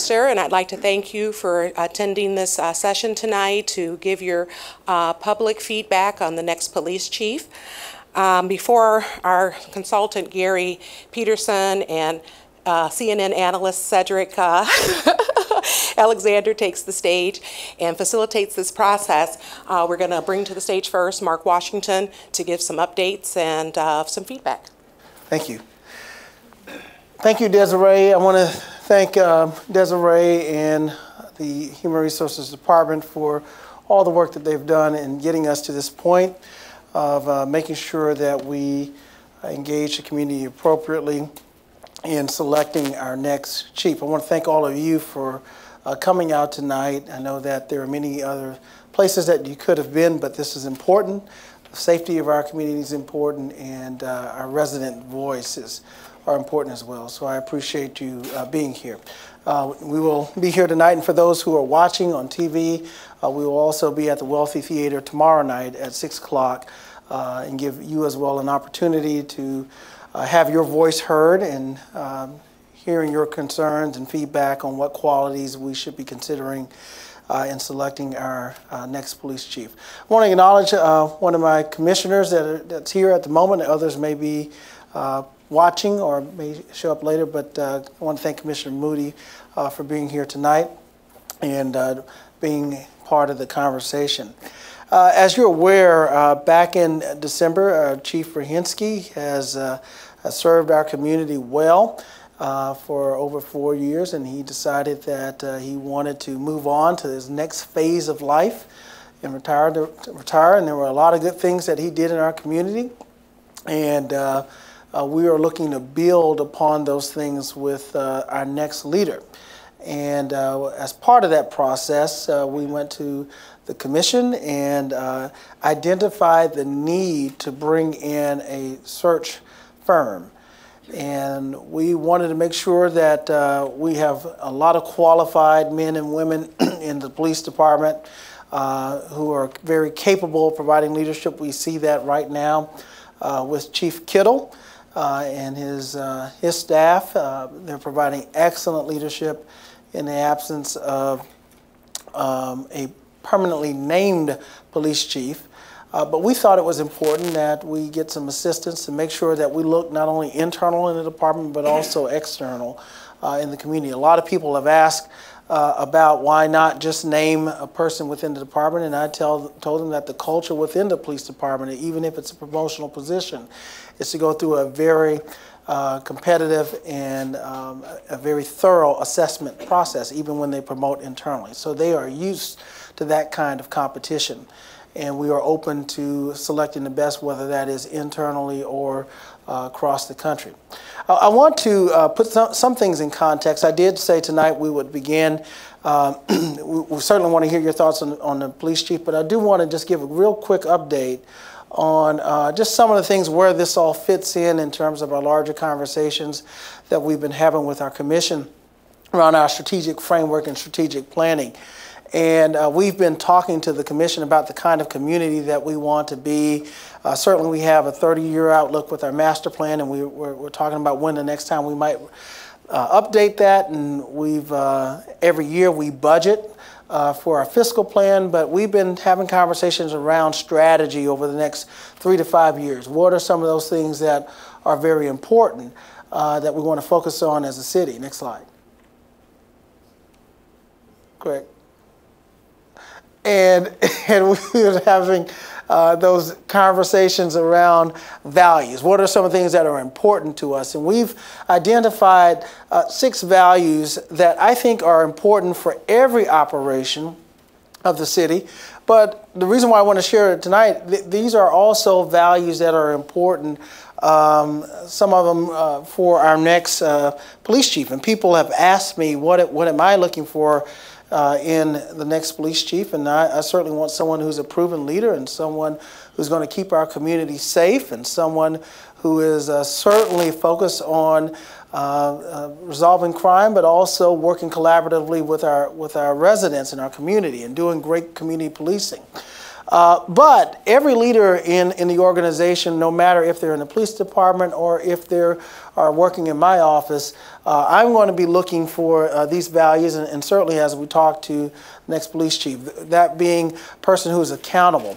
sir, and I'd like to thank you for attending this session tonight to give your public feedback on the next police chief. Before our consultant, Gary Peterson, and CNN analyst, Cedric Alexander, takes the stage and facilitates this process, we're going to bring to the stage first Mark Washington to give some updates and some feedback. Thank you. Thank you, Desiree. I want to thank Desiree and the Human Resources Department for all the work that they've done in getting us to this point of making sure that we engage the community appropriately in selecting our next chief. I want to thank all of you for coming out tonight. I know that there are many other places that you could have been, but this is important. The safety of our community is important, and our resident voices are important as well. So I appreciate you being here. We will be here tonight, and for those who are watching on TV, we will also be at the Wealthy Theater tomorrow night at 6 o'clock and give you as well an opportunity to have your voice heard and hearing your concerns and feedback on what qualities we should be considering in selecting our next police chief. I want to acknowledge one of my commissioners that's here at the moment. Others may be watching or may show up later, but I want to thank Commissioner Moody for being here tonight and being part of the conversation. As you're aware, back in December, Chief Rahinsky has served our community well for over 4 years, and he decided that he wanted to move on to his next phase of life and retire. And there were a lot of good things that he did in our community, and we are looking to build upon those things with our next leader. And as part of that process, we went to the commission and identified the need to bring in a search firm. And we wanted to make sure that we have a lot of qualified men and women in the police department who are very capable of providing leadership. We see that right now with Chief Kittle and his staff. They're providing excellent leadership in the absence of a permanently named police chief. But we thought it was important that we get some assistance to make sure that we look not only internal in the department, but also external in the community. A lot of people have asked about why not just name a person within the department, and I told them that the culture within the police department, even if it's a promotional position, is to go through a very competitive and a very thorough assessment process, even when they promote internally. So they are used to that kind of competition. And we are open to selecting the best, whether that is internally or across the country. I want to put some things in context. I did say tonight we would begin. We certainly want to hear your thoughts on the police chief, but I do want to just give a real quick update on just some of the things where this all fits in terms of our larger conversations that we've been having with our commission around our strategic framework and strategic planning. And we've been talking to the commission about the kind of community that we want to be. Certainly we have a 30-year outlook with our master plan, and we're talking about when the next time we might update that. And we've every year we budget for our fiscal plan, but we've been having conversations around strategy over the next 3 to 5 years. What are some of those things that are very important that we want to focus on as a city? Next slide. Correct. And we were having those conversations around values. What are some of the things that are important to us? And we've identified 6 values that I think are important for every operation of the city. But the reason why I want to share it tonight, these are also values that are important, some of them for our next police chief. And people have asked me, what am I looking for in the next police chief? And I certainly want someone who's a proven leader and someone who's going to keep our community safe and someone who is certainly focused on resolving crime, but also working collaboratively with our residents in our community and doing great community policing. But every leader in the organization, no matter if they're in the police department or if they are working in my office, I'm going to be looking for these values, and certainly as we talk to the next police chief, that being a person who is accountable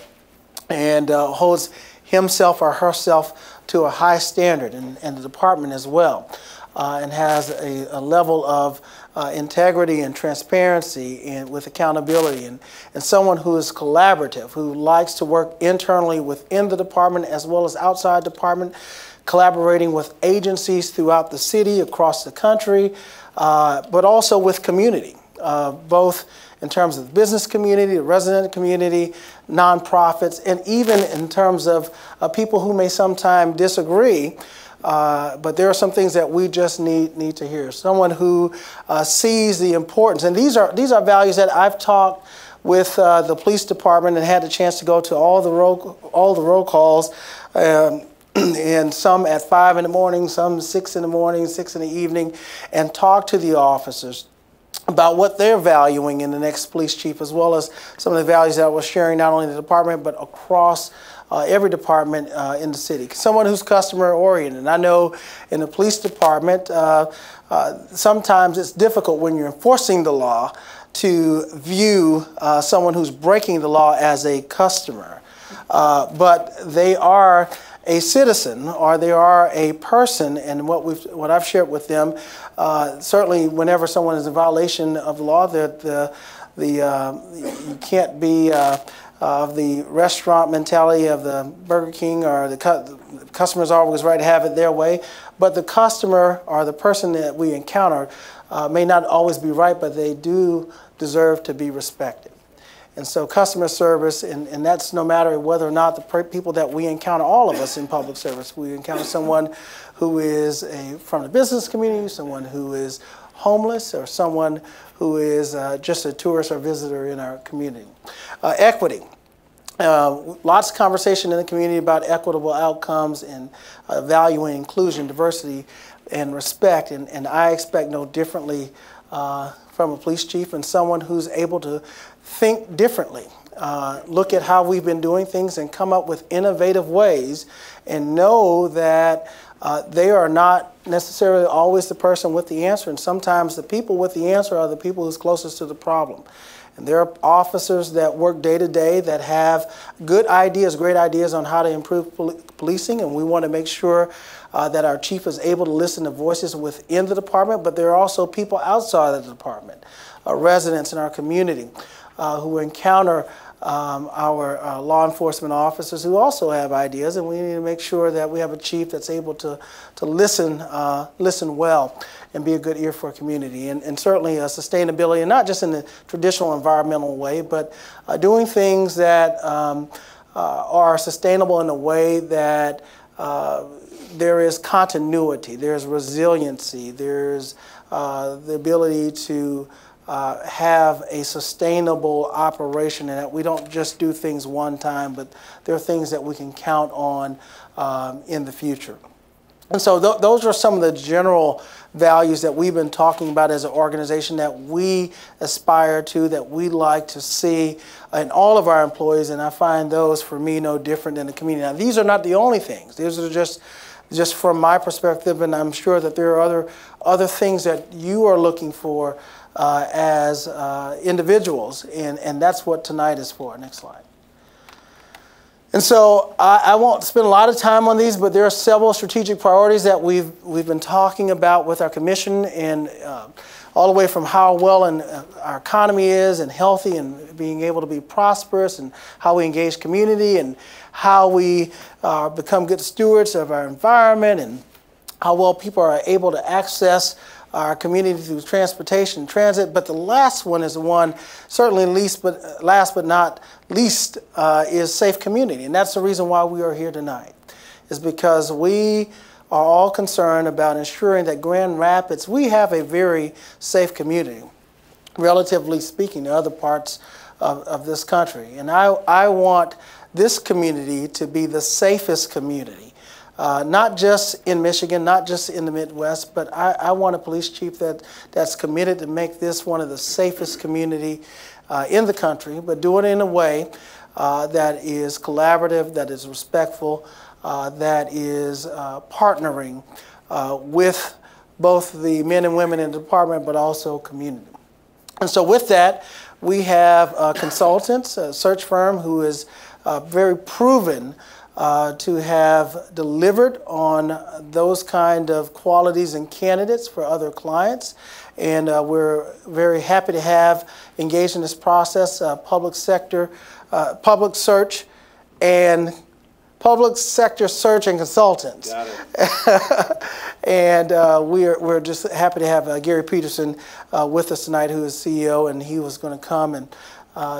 and holds himself or herself to a high standard, and the department as well, and has a level of integrity and transparency and with accountability, and someone who is collaborative, who likes to work internally within the department as well as outside the department, collaborating with agencies throughout the city, across the country, but also with community, both in terms of the business community, the resident community, nonprofits, and even in terms of people who may sometimes disagree. But there are some things that we just need to hear. Someone who sees the importance, and these are values that I've talked with the police department and had the chance to go to all the roll calls, and some at 5 in the morning, some 6 in the morning, 6 in the evening, and talk to the officers about what they're valuing in the next police chief, as well as some of the values that we're sharing not only in the department but across every department in the city. Someone who's customer oriented. And I know in the police department, sometimes it's difficult when you're enforcing the law to view someone who's breaking the law as a customer. But they are a citizen, or they are a person, and what I've shared with them, certainly whenever someone is in violation of the law, that you can't be of the restaurant mentality of the Burger King, or the customer's always right to have it their way, but the customer or the person that we encounter may not always be right, but they do deserve to be respected. And so customer service, and that's no matter whether or not the people that we encounter, all of us in public service, we encounter someone who is from the business community, someone who is homeless, or someone who is just a tourist or visitor in our community. Equity. Lots of conversation in the community about equitable outcomes and valuing inclusion, diversity, and respect, and I expect no differently from a police chief, and someone who's able to think differently, look at how we've been doing things and come up with innovative ways, and know that they are not necessarily always the person with the answer, and sometimes the people with the answer are the people who's closest to the problem. And there are officers that work day to day that have good ideas, great ideas on how to improve policing, and we want to make sure that our chief is able to listen to voices within the department, but there are also people outside of the department, residents in our community who encounter our law enforcement officers who also have ideas, and we need to make sure that we have a chief that's able to listen well and be a good ear for a community, and certainly sustainability, and not just in the traditional environmental way, but doing things that are sustainable in a way that there is continuity, there's resiliency, there's the ability to have a sustainable operation, and that we don't just do things one time, but there are things that we can count on in the future. And so those are some of the general values that we've been talking about as an organization that we aspire to, that we like to see in all of our employees, and I find those, for me, no different than the community. Now, these are not the only things. These are just from my perspective, and I'm sure that there are other things that you are looking for as individuals, and that's what tonight is for. Next slide. And so I won't spend a lot of time on these, but there are several strategic priorities that we've been talking about with our commission, and all the way from how well our economy is and healthy and being able to be prosperous, and how we engage community, and how we become good stewards of our environment, and how well people are able to access our community through transportation and transit. But the last one is the one, certainly last but not least, is safe community. And that's the reason why we are here tonight, is because we are all concerned about ensuring that Grand Rapids, we have a very safe community, relatively speaking, to other parts of this country. And I want this community to be the safest community. Not just in Michigan, not just in the Midwest, but I want a police chief that's committed to make this one of the safest community in the country, but do it in a way that is collaborative, that is respectful, that is partnering with both the men and women in the department, but also community. And so with that, we have consultants, a search firm who is very proven to have delivered on those kind of qualities and candidates for other clients. And we're very happy to have engaged in this process, public sector search and consultants. Got it. And we're just happy to have Gary Peterson with us tonight, who is CEO, and he was going to come and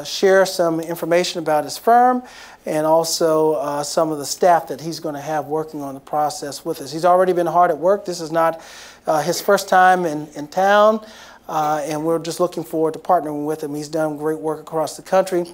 share some information about his firm and also some of the staff that he's going to have working on the process with us. He's already been hard at work. This is not his first time in town, and we're just looking forward to partnering with him. He's done great work across the country,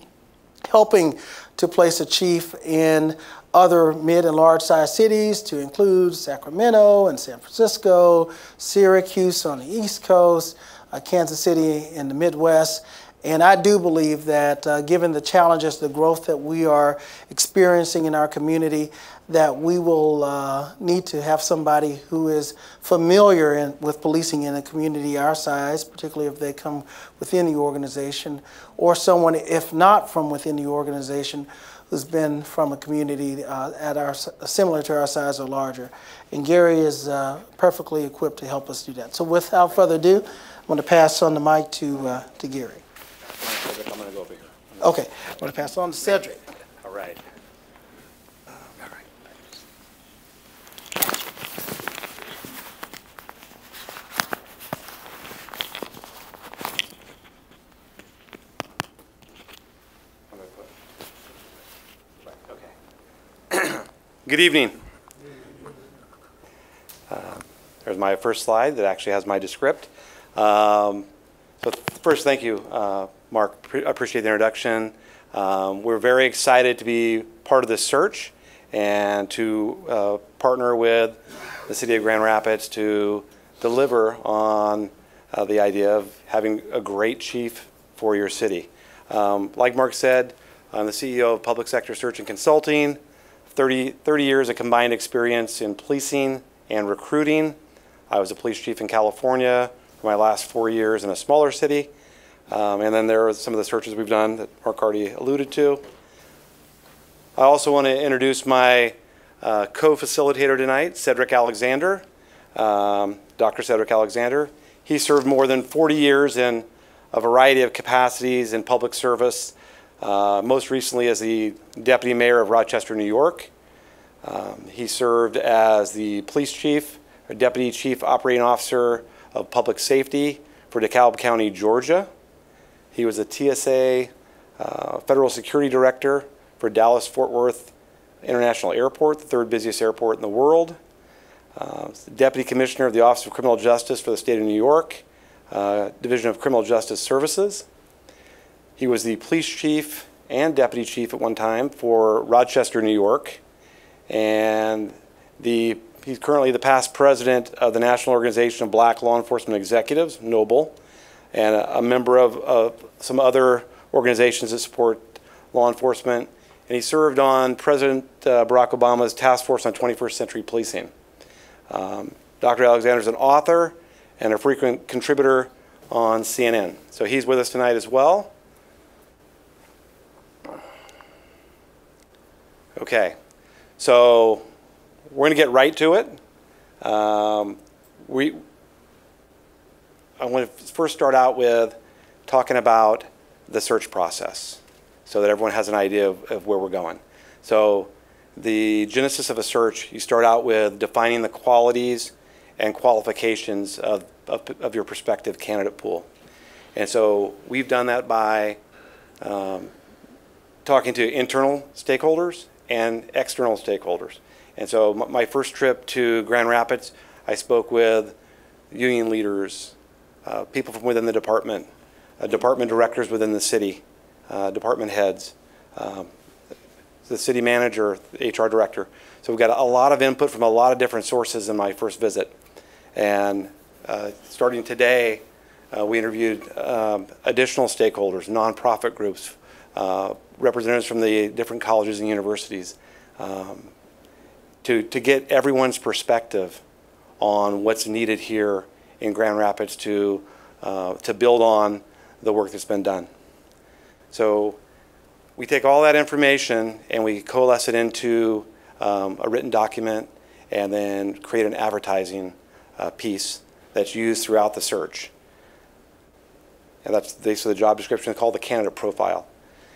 helping to place a chief in other mid and large-sized cities, to include Sacramento and San Francisco, Syracuse on the East Coast, Kansas City in the Midwest. And I do believe that given the challenges, the growth that we are experiencing in our community, that we will need to have somebody who is familiar with policing in a community our size, particularly if they come within the organization, or someone, if not from within the organization, who's been from a community similar to our size or larger. And Gary is perfectly equipped to help us do that. So without further ado, I'm going to pass on the mic to Gary. I'm going to go over here. Okay, I'm going to pass it on to Cedric. All right. Good evening. There's my first slide that actually has my descript. So first, thank you, Mark. I appreciate the introduction. We're very excited to be part of this search and to partner with the City of Grand Rapids to deliver on the idea of having a great chief for your city. Like Mark said, I'm the CEO of Public Sector Search and Consulting. 30 years of combined experience in policing and recruiting. I was a police chief in California for my last 4 years in a smaller city. And then there are some of the searches we've done that Mark already alluded to. I also want to introduce my co-facilitator tonight, Cedric Alexander, Dr. Cedric Alexander. He served more than 40 years in a variety of capacities in public service, most recently as the Deputy Mayor of Rochester, New York. He served as the police chief, or Deputy Chief Operating Officer of Public Safety for DeKalb County, Georgia. He was a TSA Federal Security Director for Dallas-Fort Worth International Airport, the third busiest airport in the world. Deputy Commissioner of the Office of Criminal Justice for the State of New York, Division of Criminal Justice Services. He was the police chief and deputy chief at one time for Rochester, New York. And he's currently the past president of the National Organization of Black Law Enforcement Executives, NOBLE, and a member of some other organizations that support law enforcement. And he served on President Barack Obama's Task Force on 21st Century Policing. Dr. Alexander is an author and a frequent contributor on CNN. So he's with us tonight as well. Okay, so we're going to get right to it. I want to first start out with talking about the search process so that everyone has an idea of where we're going. So the genesis of a search, you start out with defining the qualities and qualifications of your prospective candidate pool. And so we've done that by talking to internal stakeholders and external stakeholders. And so my first trip to Grand Rapids, I spoke with union leaders, people from within the department, department directors within the city, department heads, the city manager, the HR director. So we've got a lot of input from a lot of different sources in my first visit. And starting today, we interviewed additional stakeholders, nonprofit groups, representatives from the different colleges and universities, to get everyone's perspective on what's needed here in Grand Rapids to build on the work that's been done. So we take all that information and we coalesce it into a written document and then create an advertising piece that's used throughout the search. And that's basically the job description called the candidate profile.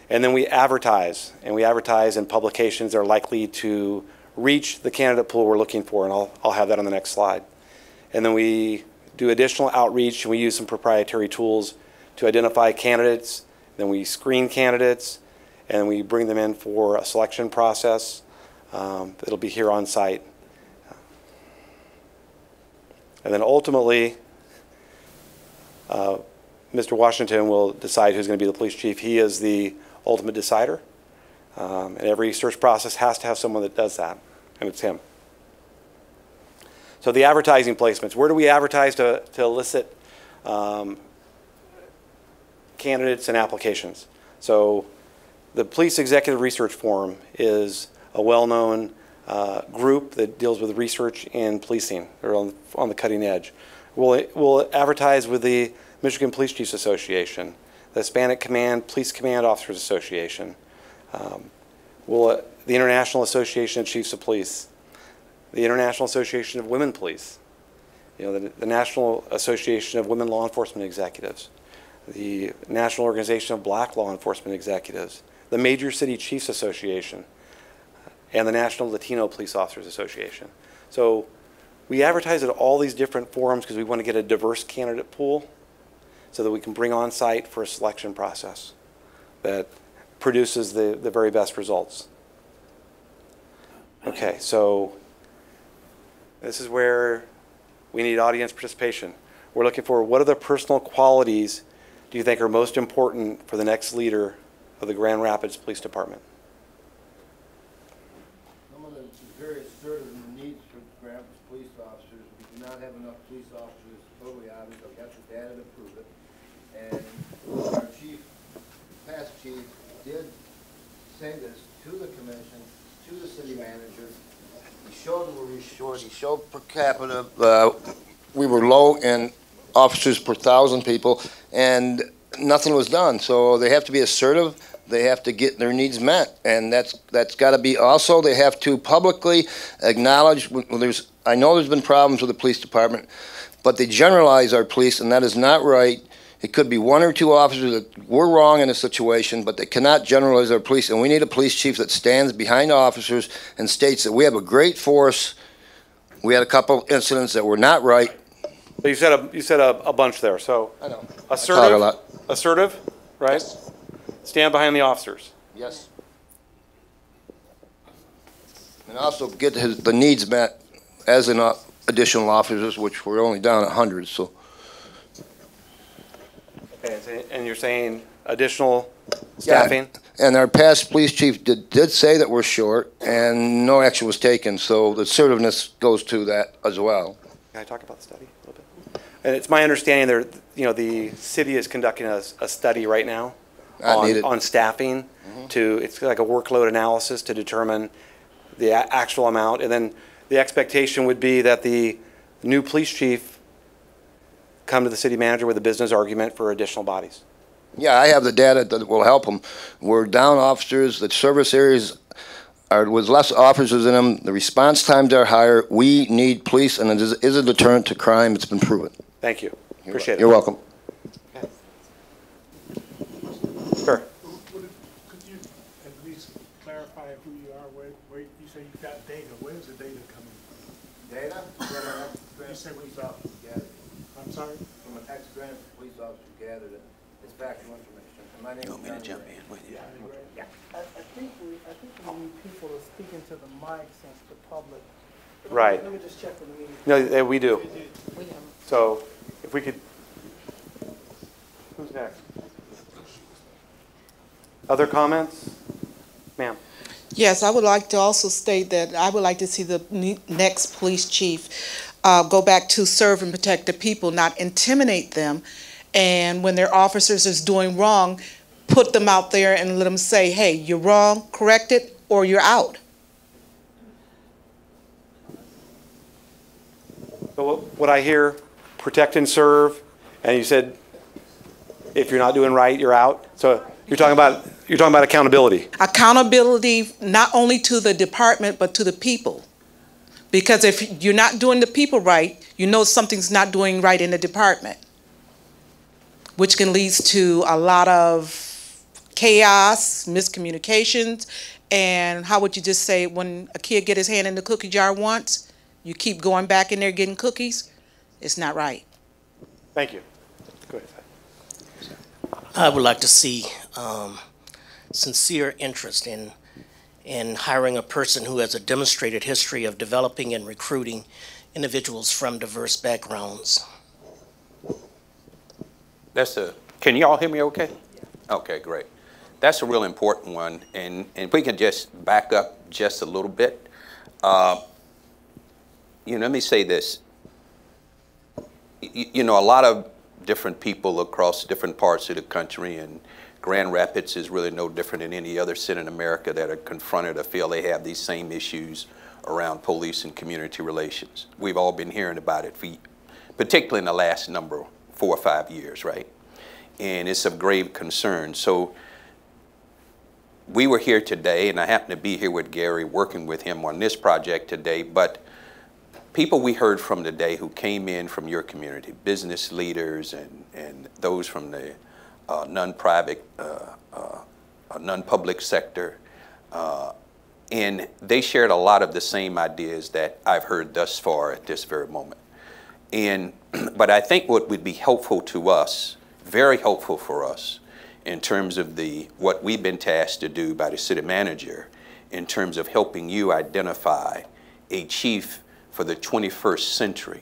And then we advertise, and we advertise in publications that are likely to reach the candidate pool we're looking for, and I'll have that on the next slide. And then we do additional outreach, and we use some proprietary tools to identify candidates. Then we screen candidates, and we bring them in for a selection process. It'll be here on site. And then ultimately, Mr. Washington will decide who's going to be the police chief. He is the ultimate decider. And every search process has to have someone that does that, and it's him. So the advertising placements, where do we advertise to elicit candidates and applications? So the Police Executive Research Forum is a well-known group that deals with research in policing. They're on the cutting edge. We'll advertise with the Michigan Police Chiefs Association, the Hispanic Police Command Officers Association, the International Association of Chiefs of Police, the International Association of Women Police, the National Association of Women Law Enforcement Executives, the National Organization of Black Law Enforcement Executives, the Major City Chiefs Association, and the National Latino Police Officers Association. So we advertise at all these different forums because we want to get a diverse candidate pool so that we can bring on site for a selection process that produces the very best results. Okay, so this is where we need audience participation. We're looking for what are the personal qualities do you think are most important for the next leader of the Grand Rapids Police Department? Someone that's very assertive in the needs for Grand Rapids police officers. We do not have enough police officers, totally obvious. I've got the data to prove it. And our past chief did say this to the commission, to the city manager. He showed that we were short. He showed per capita. We were low in officers per 1,000 people, and nothing was done. So they have to be assertive. They have to get their needs met, and that's got to be also. They have to publicly acknowledge. I know there's been problems with the police department, but they generalize our police, and that is not right. It could be one or two officers that were wrong in a situation, but they cannot generalize our police. And we need a police chief that stands behind officers and states that we have a great force. We had a couple incidents that were not right. So you said a bunch there. So I know. Assertive, right? Yes. Stand behind the officers. Yes. And also get the needs met as in additional officers, which we're only down 100. So. Okay, and you're saying additional staffing? Yeah, and our past police chief did say that we're short, and no action was taken. So the assertiveness goes to that as well. Can I talk about the study a little bit? And it's my understanding that the city is conducting a study right now on staffing. Mm-hmm. It's like a workload analysis to determine the actual amount, and then the expectation would be that the new police chief come to the city manager with a business argument for additional bodies. Yeah, I have the data that will help them. We're down officers. The service areas are with less officers in them. The response times are higher. We need police, and it is a deterrent to crime. It's been proven. Thank you. Appreciate it. You're welcome. Okay. Sure. Could you at least clarify who you are? Where you say you've got data. Where is the data coming from? Data? You say police officers gathered. I'm sorry? From an ex-Grand police officer gathered it. It's factual information. My name You want me to jump in with you? Yeah. I think we need people to speak into the mic since the public. Right. Let me just check with the meeting. No, we do. So if we could, who's next? Other comments? Ma'am. Yes, I would like to also state that I would like to see the next police chief go back to serve and protect the people, not intimidate them. And when their officers is doing wrong, put them out there and let them say, hey, you're wrong, correct it, or you're out. So what I hear, protect and serve, and you said if you're not doing right, you're out. So you're talking about accountability. Accountability not only to the department but to the people. Because if you're not doing the people right, you know something's not doing right in the department, which can lead to a lot of chaos, miscommunications, and how would you just say when a kid get his hand in the cookie jar once, you keep going back in there getting cookies? It's not right. Thank you. Go ahead. I would like to see sincere interest in hiring a person who has a demonstrated history of developing and recruiting individuals from diverse backgrounds. Can you all hear me okay? Okay, great. That's a real important one, and if we can just back up just a little bit. Let me say this. A lot of different people across different parts of the country, and Grand Rapids is really no different than any other city in America that are confronted or feel they have these same issues around police and community relations. We've all been hearing about it, particularly in the last 4 or 5 years, right? And it's of grave concern. So we were here today, and I happen to be here with Gary working with him on this project today, but people we heard from today who came in from your community, business leaders and those from the non-private, non-public sector, and they shared a lot of the same ideas that I've heard thus far at this very moment. But I think what would be helpful to us, very helpful for us, in terms of what we've been tasked to do by the city manager, in terms of helping you identify a chief for the 21st century,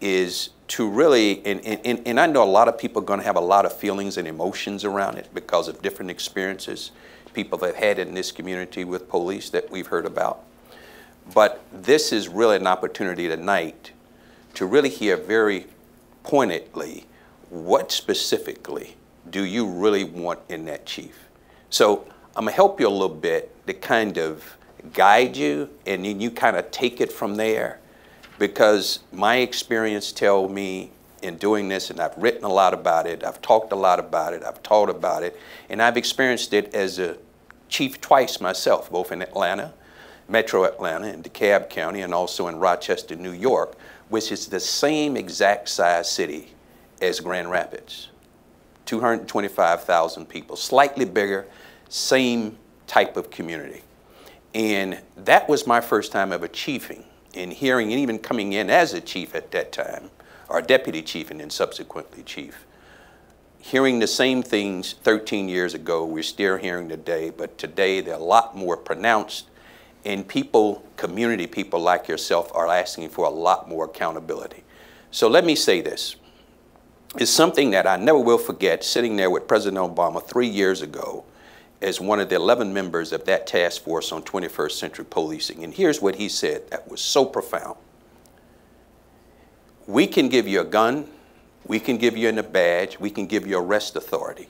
is to really, and I know a lot of people are going to have a lot of feelings and emotions around it because of different experiences people have had in this community with police that we've heard about. But this is really an opportunity tonight to really hear very pointedly what specifically do you really want in that chief. So I'm going to help you a little bit to kind of guide you, and then you kind of take it from there, because my experience tells me in doing this, and I've written a lot about it, I've talked a lot about it, I've taught about it, and I've experienced it as a chief twice myself, both in Atlanta, Metro Atlanta, in DeKalb County, and also in Rochester, New York, which is the same exact size city as Grand Rapids. 225,000 people, slightly bigger, same type of community. And that was my first time ever chiefing, and hearing, and even coming in as a chief at that time, or deputy chief and then subsequently chief. Hearing the same things 13 years ago, we're still hearing today, but today they're a lot more pronounced, and people, community people like yourself, are asking for a lot more accountability. So let me say this. It's something that I never will forget, sitting there with President Obama 3 years ago as one of the 11 members of that task force on 21st century policing. And here's what he said that was so profound. We can give you a gun, we can give you a badge, we can give you arrest authority,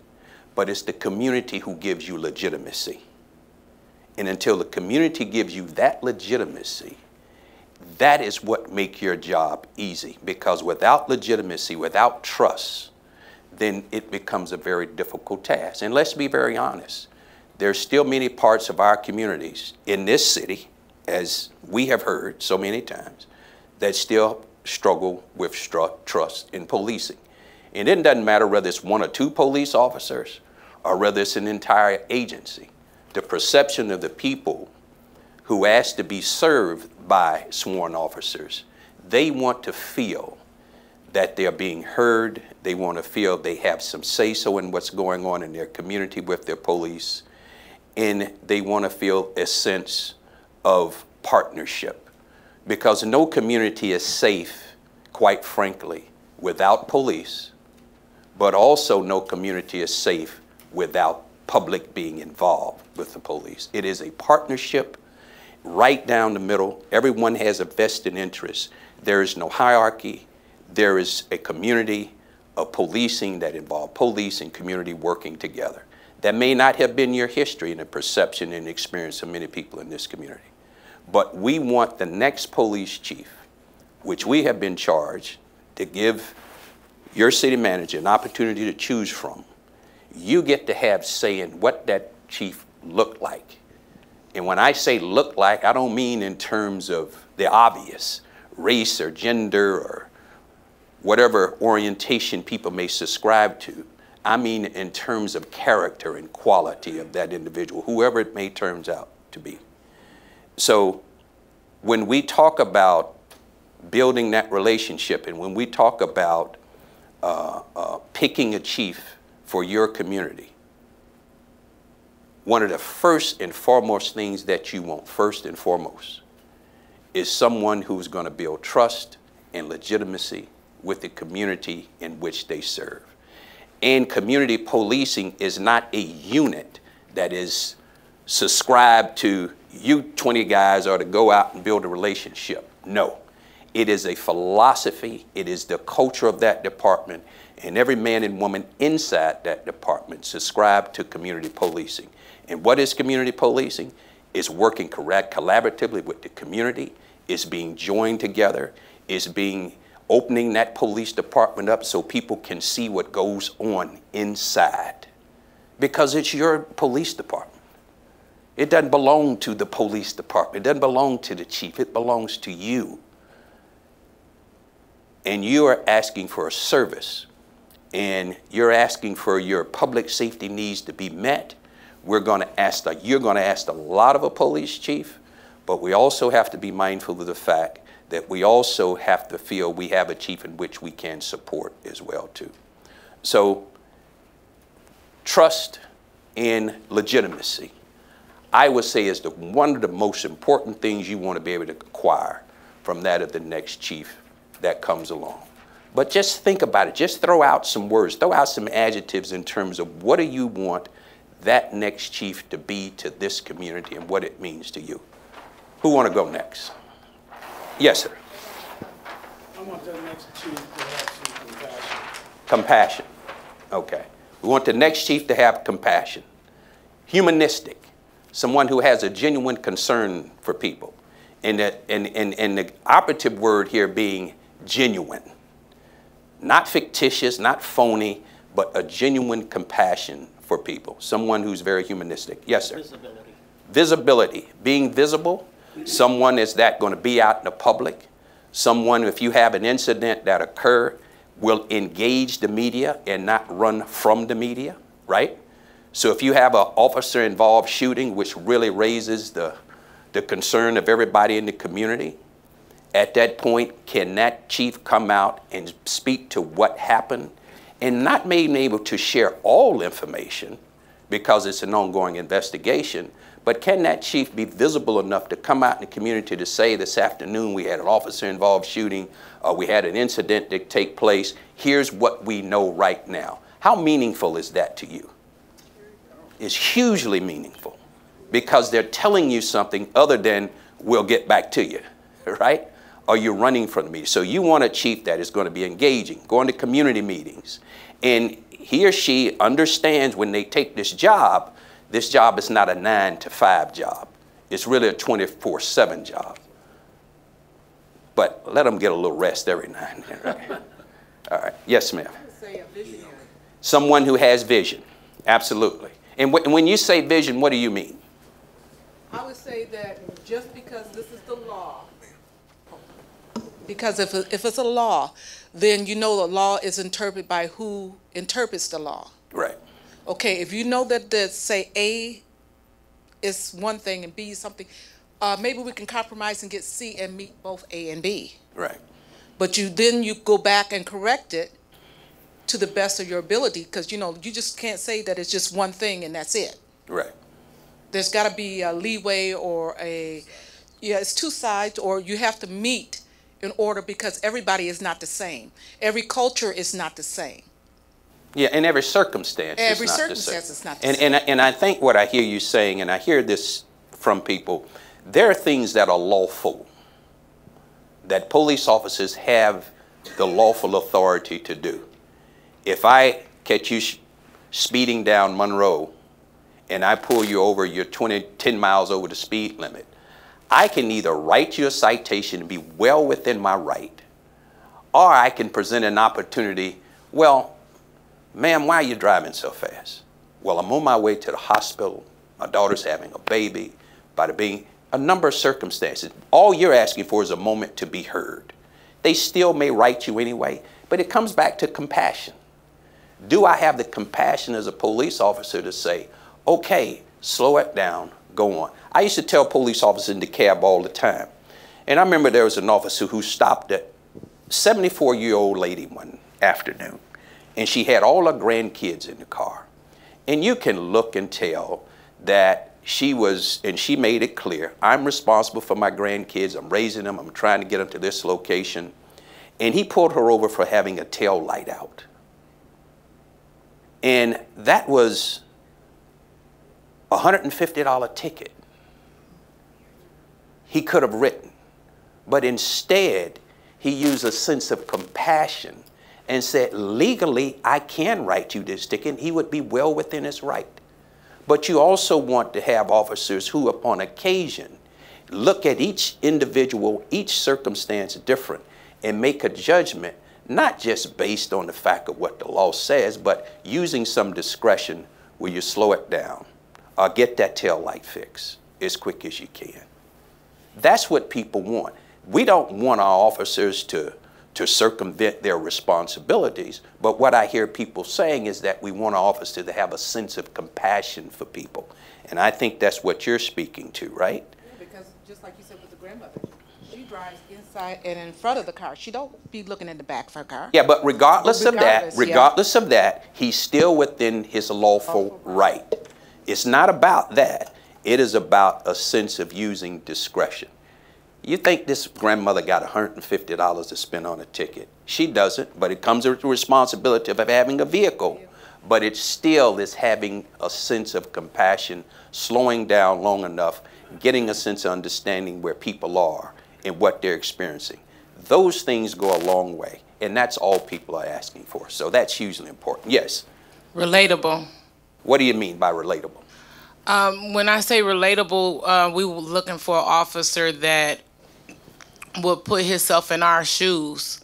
but it's the community who gives you legitimacy. And until the community gives you that legitimacy, that is what makes your job easy, because without legitimacy, without trust, then it becomes a very difficult task. And let's be very honest. There's still many parts of our communities in this city, as we have heard so many times, that still struggle with trust in policing. And it doesn't matter whether it's 1 or 2 police officers or whether it's an entire agency. The perception of the people who ask to be served by sworn officers, they want to feel that they're being heard. They want to feel they have some say-so in what's going on in their community with their police. And they want to feel a sense of partnership, because no community is safe, quite frankly, without police, but also no community is safe without public being involved with the police. It is a partnership right down the middle. Everyone has a vested interest. There is no hierarchy. There is a community of policing that involve police and community working together. That may not have been your history and the perception and experience of many people in this community. But we want the next police chief, which we have been charged to give your city manager an opportunity to choose from. You get to have say in what that chief looked like. And when I say look like, I don't mean in terms of the obvious, race or gender or whatever orientation people may subscribe to. I mean in terms of character and quality of that individual, whoever it may turns out to be. So when we talk about building that relationship and when we talk about picking a chief for your community, one of the first and foremost things that you want, first and foremost, is someone who's going to build trust and legitimacy with the community in which they serve. And community policing is not a unit that is subscribed to you 20 guys are to go out and build a relationship. No, it is a philosophy. It is the culture of that department. And every man and woman inside that department subscribe to community policing. And what is community policing? It's working collaboratively with the community. It's being joined together. It's opening that police department up so people can see what goes on inside. Because it's your police department. It doesn't belong to the police department. It doesn't belong to the chief. It belongs to you. And you are asking for a service. And you're asking for your public safety needs to be met. You're going to ask a lot of a police chief, but we also have to be mindful of the fact that we also have to feel we have a chief in which we can support as well too. So trust and legitimacy, I would say, is one of the most important things you want to be able to acquire from that of the next chief that comes along. But just think about it. Just throw out some words, throw out some adjectives in terms of what do you want that next chief to be to this community and what it means to you. Who want to go next? Yes, sir. I want the next chief to have some compassion. Compassion. Okay. We want the next chief to have compassion. Humanistic. Someone who has a genuine concern for people. And the operative word here being genuine. Not fictitious, not phony, but a genuine compassion for people. Someone who's very humanistic. Yes, sir. Visibility. Visibility. Being visible. Someone is that going to be out in the public. Someone, if you have an incident that occur, will engage the media and not run from the media, right? So if you have an officer-involved shooting, which really raises the concern of everybody in the community, at that point, can that chief come out and speak to what happened and not being able to share all information because it's an ongoing investigation, but can that chief be visible enough to come out in the community to say this afternoon we had an officer-involved shooting, we had an incident that take place, here's what we know right now. How meaningful is that to you? It's hugely meaningful because they're telling you something other than we'll get back to you, right? Or you're running from the media. So you want a chief that is going to be engaging, going to community meetings, and he or she understands when they take this job is not a 9-to-5 job. It's really a 24/7 job. But let them get a little rest every now and then, right? All right. Yes, ma'am. I would say a visionary. Someone who has vision. Absolutely. And when you say vision, what do you mean? I would say that just because this is the law, because if it's a law, then you know the law is interpreted by who interprets the law. Right. Okay, if you know that say A is one thing and B is something, maybe we can compromise and get C and meet both A and B. Right. But then you go back and correct it to the best of your ability, because you just can't say that it's just one thing and that's it. Right. There's got to be a leeway or it's two sides, or you have to meet in order, because everybody is not the same. Every culture is not the same. Yeah, and every circumstance is not the same. And I think what I hear you saying, and I hear this from people, there are things that are lawful, that police officers have the lawful authority to do. If I catch you speeding down Monroe and I pull you over, you're 10 miles over the speed limit, I can either write you a citation and be well within my right, or I can present an opportunity, well, ma'am, why are you driving so fast? Well, I'm on my way to the hospital. My daughter's having a baby. Bada bing, a number of circumstances. All you're asking for is a moment to be heard. They still may write you anyway, but it comes back to compassion. Do I have the compassion as a police officer to say, okay, slow it down, go on? I used to tell police officers in the cab all the time. And I remember there was an officer who stopped a 74-year-old lady one afternoon, and she had all her grandkids in the car. And you can look and tell that she was, and she made it clear, I'm responsible for my grandkids, I'm raising them, I'm trying to get them to this location. And he pulled her over for having a tail light out. And that was a $150 ticket he could have written. But instead, he used a sense of compassion and said, legally, I can write you this ticket. He would be well within his right. But you also want to have officers who, upon occasion, look at each individual, each circumstance different, and make a judgment, not just based on the fact of what the law says, but using some discretion where you slow it down or get that tail light fixed as quick as you can. That's what people want. We don't want our officers to circumvent their responsibilities, but what I hear people saying is that we want our officers to have a sense of compassion for people. And I think that's what you're speaking to, right? Yeah, because just like you said with the grandmother, she drives inside and in front of the car. She don't be looking in the back of her car. Yeah, but regardless of that, he's still within his lawful right. It's not about that. It is about a sense of using discretion. You think this grandmother got $150 to spend on a ticket? She doesn't, but it comes with the responsibility of having a vehicle. But it still is having a sense of compassion, slowing down long enough, getting a sense of understanding where people are and what they're experiencing. Those things go a long way, and that's all people are asking for. So that's hugely important. Yes? Relatable. What do you mean by relatable? When I say relatable, we were looking for an officer that would put himself in our shoes.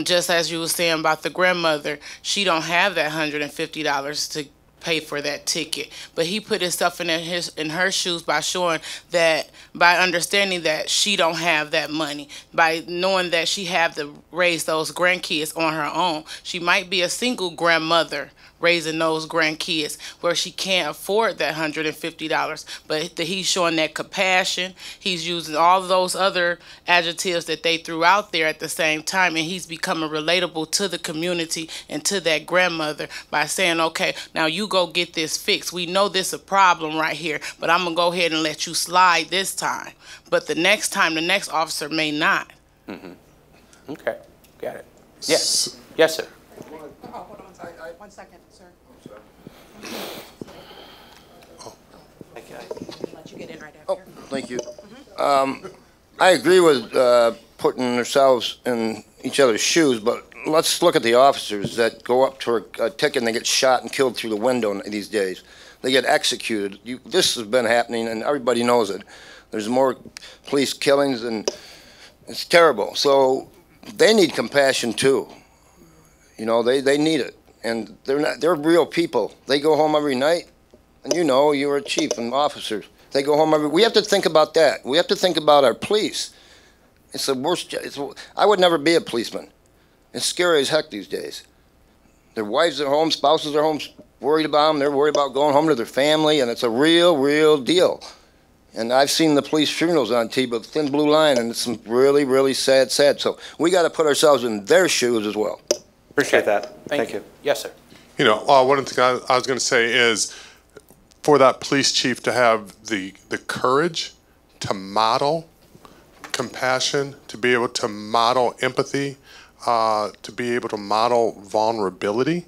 Just as you were saying about the grandmother, she don't have that $150 to pay for that ticket, but he put himself in her shoes by showing that, by understanding that she don't have that money, by knowing that she have to raise those grandkids on her own. She might be a single grandmother raising those grandkids where she can't afford that $150, but he's showing that compassion. He's using all those other adjectives that they threw out there at the same time, and he's becoming relatable to the community and to that grandmother by saying, okay, now you go get this fixed. We know this is a problem right here, but I'm gonna go ahead and let you slide this time. But the next time, the next officer may not. Mm-hmm. Okay, got it. Yes, yes, sir. Hold on 1 second, sir. Thank you. Let you get in right after. Thank you. I agree with putting ourselves in each other's shoes, but let's look at the officers that go up to a ticket and they get shot and killed through the window these days. They get executed. This has been happening, and everybody knows it. There's more police killings, and it's terrible. So they need compassion too. You know, they need it, and they're real people. They go home every night, and you know, you're a chief and officers. They go home we have to think about that. We have to think about our police. It's the worst. I would never be a policeman. It's scary as heck these days. Their wives are home, spouses are home, worried about them. They're worried about going home to their family, and it's a real deal. And I've seen the police funerals on TV with Thin Blue Line, and it's some really sad. So we got to put ourselves in their shoes as well. Appreciate that. Thank you. Yes, sir. You know, one of the things I was going to say is for that police chief to have the courage to model compassion, to be able to model empathy, to be able to model vulnerability,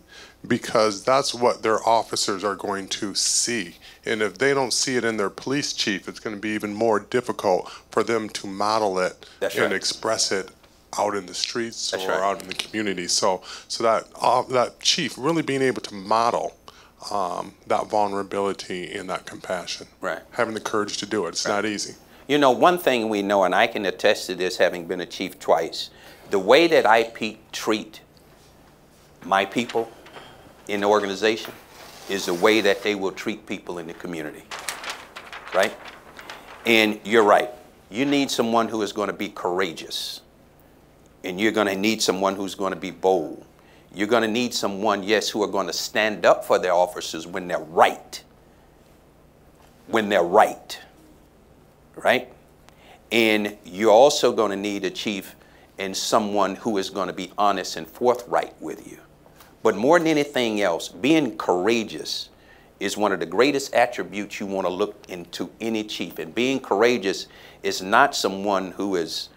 because that's what their officers are going to see. And if they don't see it in their police chief, it's going to be even more difficult for them to model it and express it out in the streets or out in the community. So that chief really being able to model that vulnerability and that compassion. Right. Having the courage to do it. It's not easy. You know, one thing we know, and I can attest to this having been a chief twice, the way that I treat my people in the organization is the way that they will treat people in the community, right? And you're right. You need someone who is going to be courageous, and you're going to need someone who's going to be bold. You're going to need someone, yes, who are going to stand up for their officers when they're right. When they're right. Right? And you're also going to need a chief and someone who is going to be honest and forthright with you. But more than anything else, being courageous is one of the greatest attributes you want to look into any chief. And being courageous is not someone who is,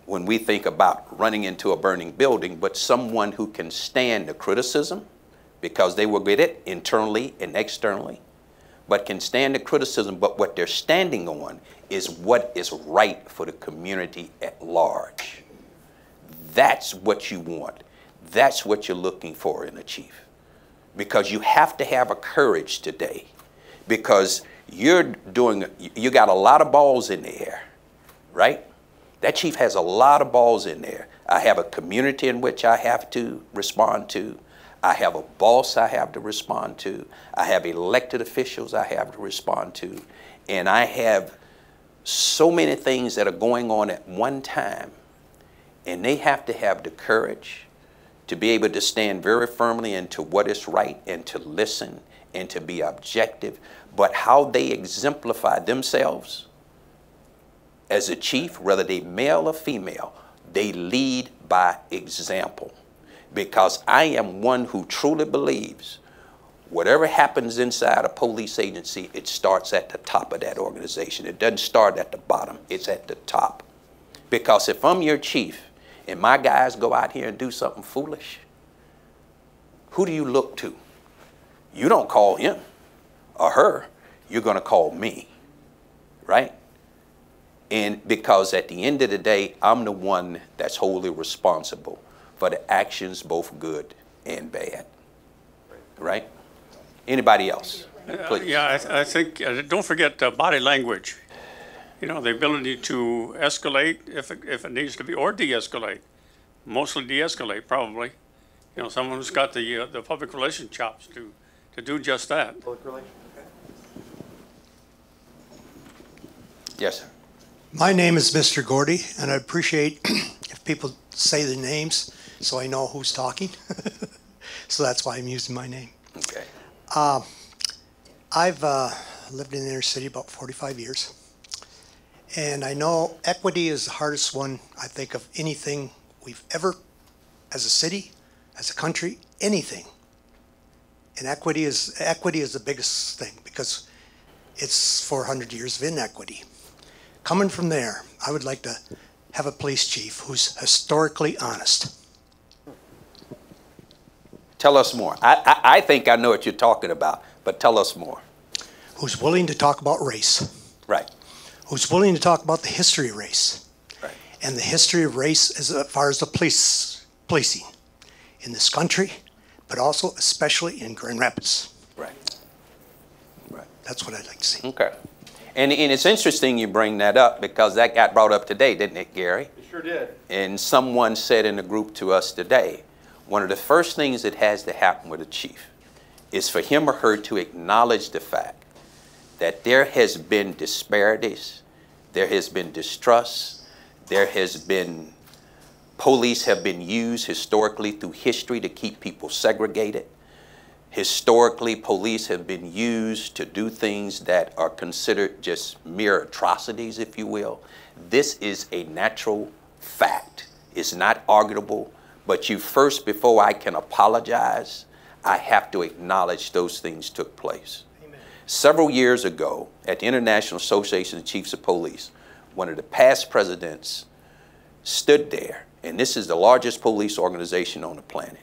when we think about running into a burning building, but someone who can stand the criticism, because they will get it internally and externally, but can stand the criticism, but what they're standing on is what is right for the community at large. That's what you want. That's what you're looking for in a chief. Because you have to have a courage today, because you got a lot of balls in the air, right? That chief has a lot of balls in there. I have a community in which I have to respond to. I have a boss I have to respond to. I have elected officials I have to respond to. And I have so many things that are going on at one time. And they have to have the courage to be able to stand very firmly into what is right and to listen and to be objective. But how they exemplify themselves as a chief, whether they male or female, they lead by example. Because I am one who truly believes whatever happens inside a police agency, it starts at the top of that organization. It doesn't start at the bottom, it's at the top. Because if I'm your chief and my guys go out here and do something foolish, who do you look to? You don't call him or her, you're going to call me, right? And because at the end of the day, I'm the one that's wholly responsible for the actions, both good and bad, right? Anybody else? Please. Yeah, I think, don't forget body language. You know, the ability to escalate if it needs to be, or de-escalate. Mostly de-escalate, probably. You know, someone who's got the public relations chops to do just that. Public relations, okay. Yes, sir. My name is Mr. Gordy, and I appreciate if people say the names so I know who's talking. So that's why I'm using my name. Okay. I've lived in the inner city about 45 years. And I know equity is the hardest one, I think, of anything we've ever, as a city, as a country, anything. And equity is the biggest thing, because it's 400 years of inequity. Coming from there, I would like to have a police chief who's historically honest. Tell us more. I think I know what you're talking about, but tell us more. Who's willing to talk about race. Right. Who's willing to talk about the history of race. Right. And the history of race as far as the policing in this country, but also especially in Grand Rapids. Right. Right. That's what I'd like to see. Okay. And it's interesting you bring that up, because that got brought up today, didn't it, Gary? It sure did. And someone said in the group to us today, one of the first things that has to happen with a chief is for him or her to acknowledge the fact that there has been disparities, there has been distrust, there has been, police have been used historically through history to keep people segregated. Historically, police have been used to do things that are considered just mere atrocities, if you will. This is a natural fact. It's not arguable, but you first, before I can apologize, I have to acknowledge those things took place. Amen. Several years ago, at the International Association of Chiefs of Police, one of the past presidents stood there, and this is the largest police organization on the planet.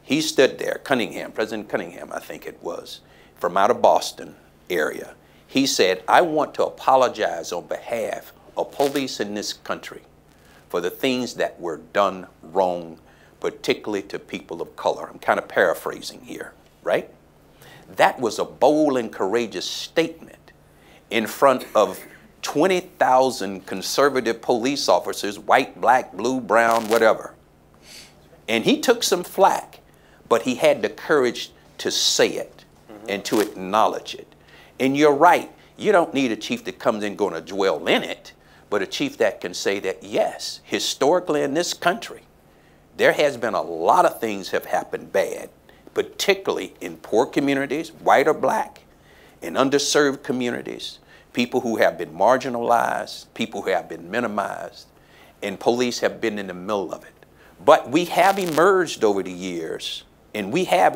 He stood there, Cunningham, President Cunningham, I think it was, from out of Boston area. He said, I want to apologize on behalf of police in this country for the things that were done wrong, particularly to people of color. I'm kind of paraphrasing here. right? That was a bold and courageous statement in front of 20,000 conservative police officers, white, black, blue, brown, whatever. And he took some flack, but he had the courage to say it and to acknowledge it. And you're right, you don't need a chief that comes in going to dwell in it, but a chief that can say that, yes, historically in this country, there has been a lot of things have happened bad, particularly in poor communities, white or black, in underserved communities, people who have been marginalized, people who have been minimized, and police have been in the middle of it. But we have emerged over the years, and we have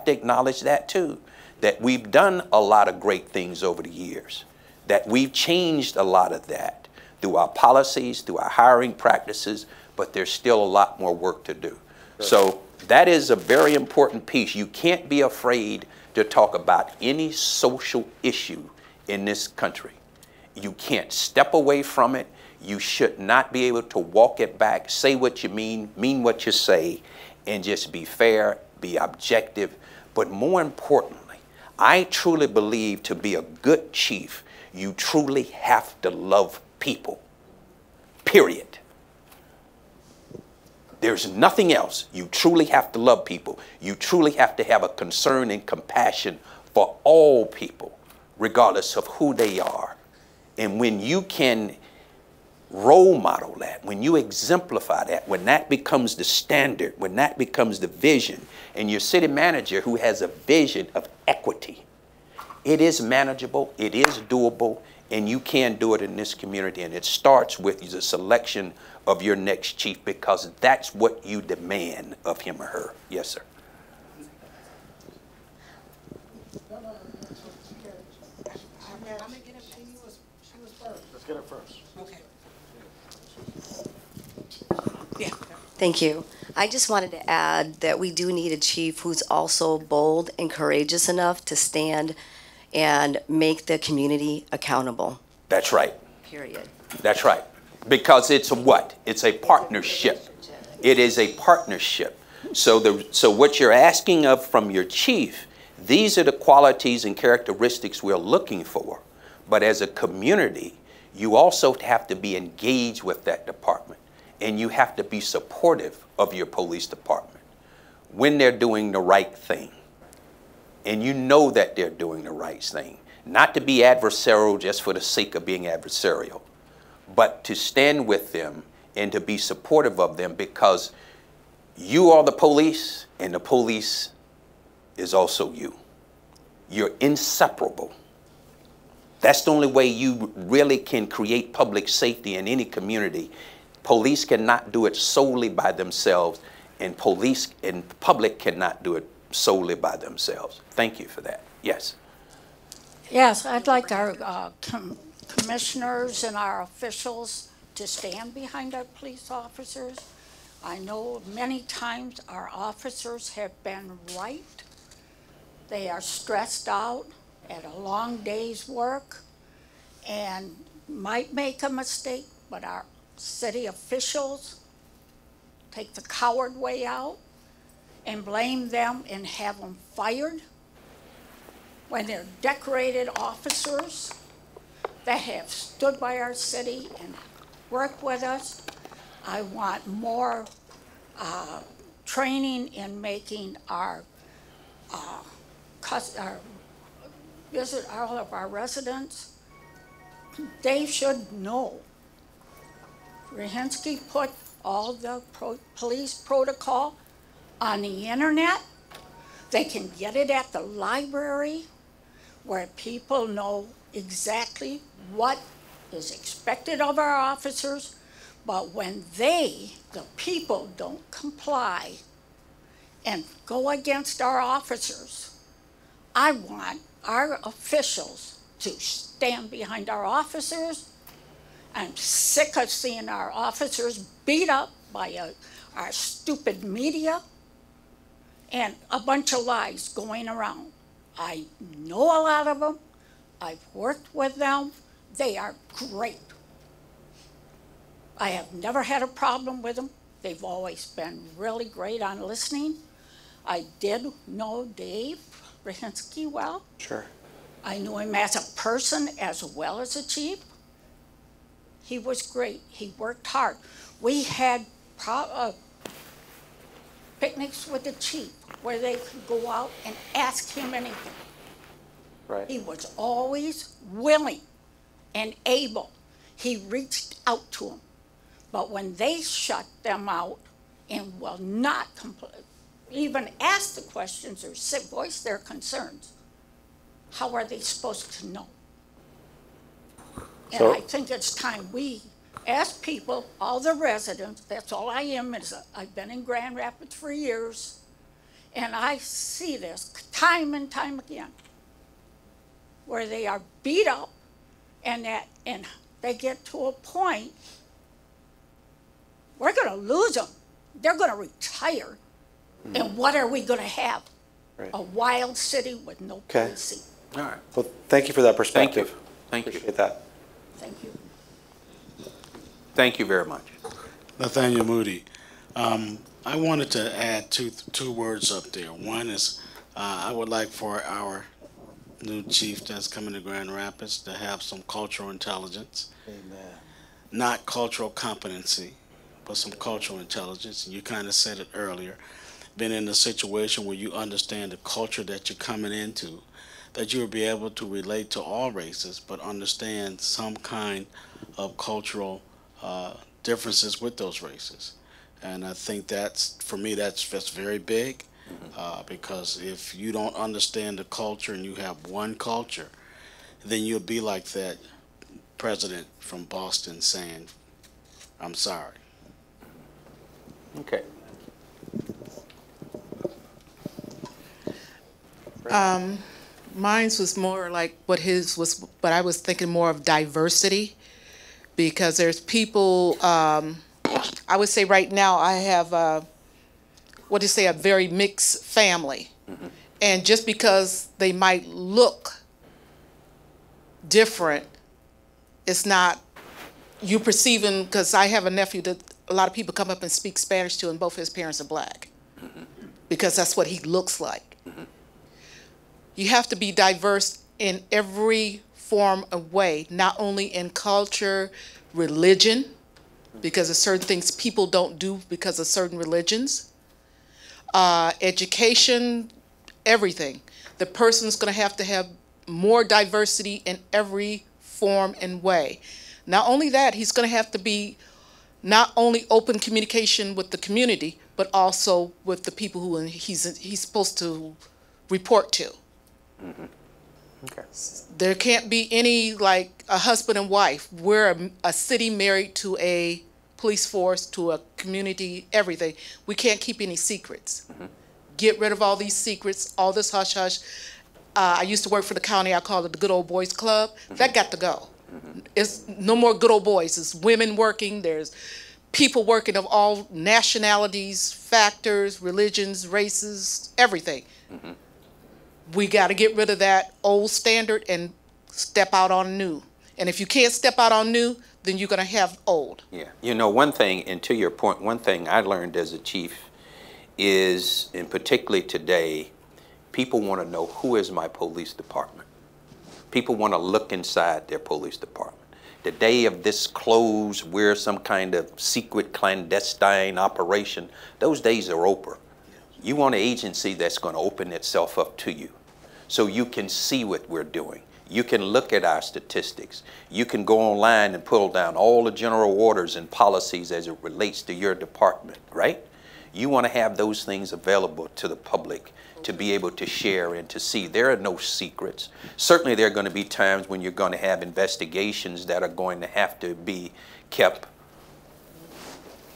to acknowledge that too, that we've done a lot of great things over the years, that we've changed a lot of that through our policies, through our hiring practices, but there's still a lot more work to do. Sure. So that is a very important piece. You can't be afraid to talk about any social issue in this country. You can't step away from it. You should not be able to walk it back, say what you mean what you say, and just be fair, be objective. But more importantly, I truly believe to be a good chief, you truly have to love people, period. There's nothing else. You truly have to love people. You truly have to have a concern and compassion for all people, regardless of who they are. And when you can role model that, when you exemplify that, when that becomes the standard, when that becomes the vision, and your city manager who has a vision of equity, it is manageable, it is doable, and you can do it in this community. And it starts with the selection of your next chief, because that's what you demand of him or her. Yes, sir. Let's get her first. Okay. Thank you. I just wanted to add that we do need a chief who's also bold and courageous enough to stand and make the community accountable. That's right. Period. That's right. Because it's a what? It's a partnership. It is a partnership. So what you're asking of from your chief, these are the qualities and characteristics we're looking for. But as a community, you also have to be engaged with that department. And you have to be supportive of your police department when they're doing the right thing. And you know that they're doing the right thing. Not to be adversarial just for the sake of being adversarial, but to stand with them and to be supportive of them, because you are the police and the police is also you. You're inseparable. That's the only way you really can create public safety in any community. Police cannot do it solely by themselves, and police and public cannot do it solely by themselves. Thank you for that. Yes. Yes, I'd like our commissioners and our officials to stand behind our police officers. I know many times our officers have been right. They are stressed out at a long day's work and might make a mistake, but our city officials take the coward way out and blame them and have them fired when they're decorated officers that have stood by our city and worked with us. I want more training in making our visit all of our residents. They should know. Rahinsky put all the police protocol on the internet. They can get it at the library where people know exactly what is expected of our officers. But when they, the people, don't comply and go against our officers, I want our officials to stand behind our officers. I'm sick of seeing our officers beat up by our stupid media and a bunch of lies going around. I know a lot of them. I've worked with them. They are great. I have never had a problem with them. They've always been really great on listening. I did know Dave Brzezinski well. Sure. I knew him as a person as well as a chief. He was great. He worked hard. We had picnics with the chief where they could go out and ask him anything. Right. He was always willing and able. He reached out to them. But when they shut them out and will not even ask the questions or voice their concerns, how are they supposed to know? And I think it's time we, as people, all the residents, that's all I am, I've been in Grand Rapids for years, and I see this time and time again, where they are beat up and they get to a point, we're going to lose them. They're going to retire. And what are we going to have? Right. A wild city with no policing. All right. Well, thank you for that perspective. Thank you. Appreciate that. Thank you. Thank you very much. Nathaniel Moody. I wanted to add two words up there. One is I would like for our new chief that's coming to Grand Rapids to have some cultural intelligence. Amen. Not cultural competency, but some cultural intelligence. And you kind of said it earlier. Been in a situation where you understand the culture that you're coming into, that you'll be able to relate to all races, but understand some kind of cultural differences with those races. And I think that's, for me, that's very big, because if you don't understand the culture and you have one culture, then you'll be like that president from Boston saying, I'm sorry. Okay. Mine was more like what his was, but I was thinking more of diversity, because there's people, I would say right now I have, a very mixed family. Mm-hmm. And just because they might look different, it's not, you perceiving, because I have a nephew that a lot of people come up and speak Spanish to, and both his parents are black, because that's what he looks like. You have to be diverse in every form of way, not only in culture, religion, because of certain things people don't do because of certain religions, education, everything. The person's going to have more diversity in every form and way. Not only that, he's going to have to be not only open communication with the community, but also with the people who he's supposed to report to. Okay. There can't be any, like, a husband and wife. We're a city married to a police force, to a community, everything. We can't keep any secrets. Get rid of all these secrets, all this hush-hush. I used to work for the county. I called it the Good Old Boys Club. That got to go. It's no more good old boys. It's women working. There's people working of all nationalities, factors, religions, races, everything. We got to get rid of that old standard and step out on new. And if you can't step out on new, then you're going to have old. Yeah. You know, one thing, and to your point, one thing I learned as a chief is, and particularly today, people want to know, who is my police department? People want to look inside their police department. The day of this close, we're some kind of secret clandestine operation, those days are over. You want an agency that's going to open itself up to you so you can see what we're doing. You can look at our statistics. You can go online and pull down all the general orders and policies as it relates to your department, right? You want to have those things available to the public to be able to share and to see. There are no secrets. Certainly there are going to be times when you're going to have investigations that are going to have to be kept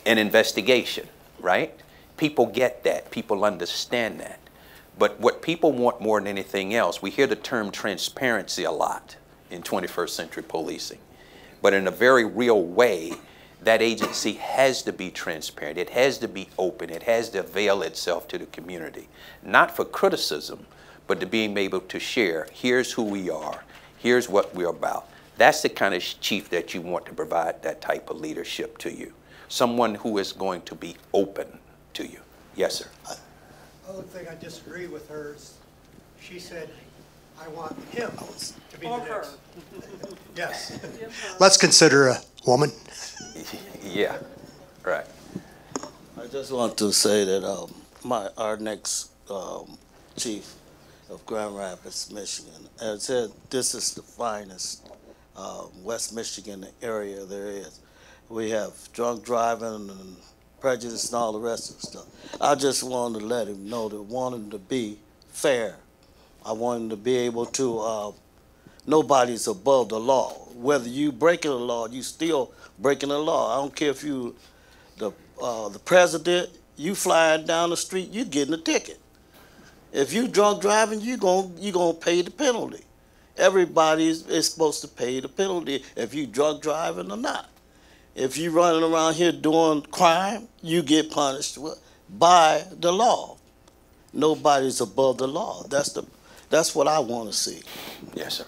an investigation, right? People get that. People understand that. But what people want more than anything else, we hear the term transparency a lot in 21st century policing. But in a very real way, that agency has to be transparent. It has to be open. It has to avail itself to the community. Not for criticism, but to being able to share, here's who we are, here's what we're about. That's the kind of chief that you want to provide that type of leadership to you. Someone who is going to be open to you. Yes, sir. Other thing I disagree with her is she said, I want him to be the next. Yes. Let's consider a woman. Yeah, right. I just want to say that our next chief of Grand Rapids, Michigan, as said, this is the finest West Michigan area there is. We have drunk driving and prejudice and all the rest of the stuff. I just wanted to let him know that I want him to be fair. I want him to be able to, nobody's above the law. Whether you breaking the law, you still breaking the law. I don't care if you the president, you flying down the street, you getting a ticket. If you drunk driving, you gonna pay the penalty. Everybody is supposed to pay the penalty if you drunk driving or not. If you running around here doing crime, you get punished by the law. Nobody's above the law. That's what I want to see. Yes,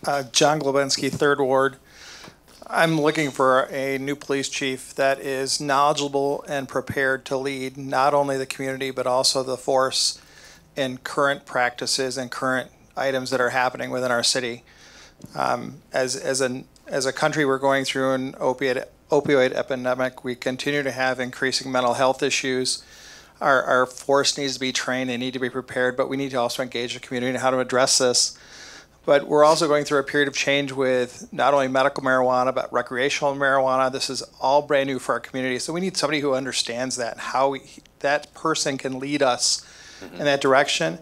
sir. John Globensky, 3rd Ward. I'm looking for a new police chief that is knowledgeable and prepared to lead not only the community but also the force in current practices and current items that are happening within our city. As a country, we're going through an opioid epidemic. We continue to have increasing mental health issues. Our force needs to be trained. They need to be prepared, but we need to also engage the community in how to address this. But we're also going through a period of change with not only medical marijuana, but recreational marijuana. This is all brand new for our community. So we need somebody who understands that, how that person can lead us in that direction.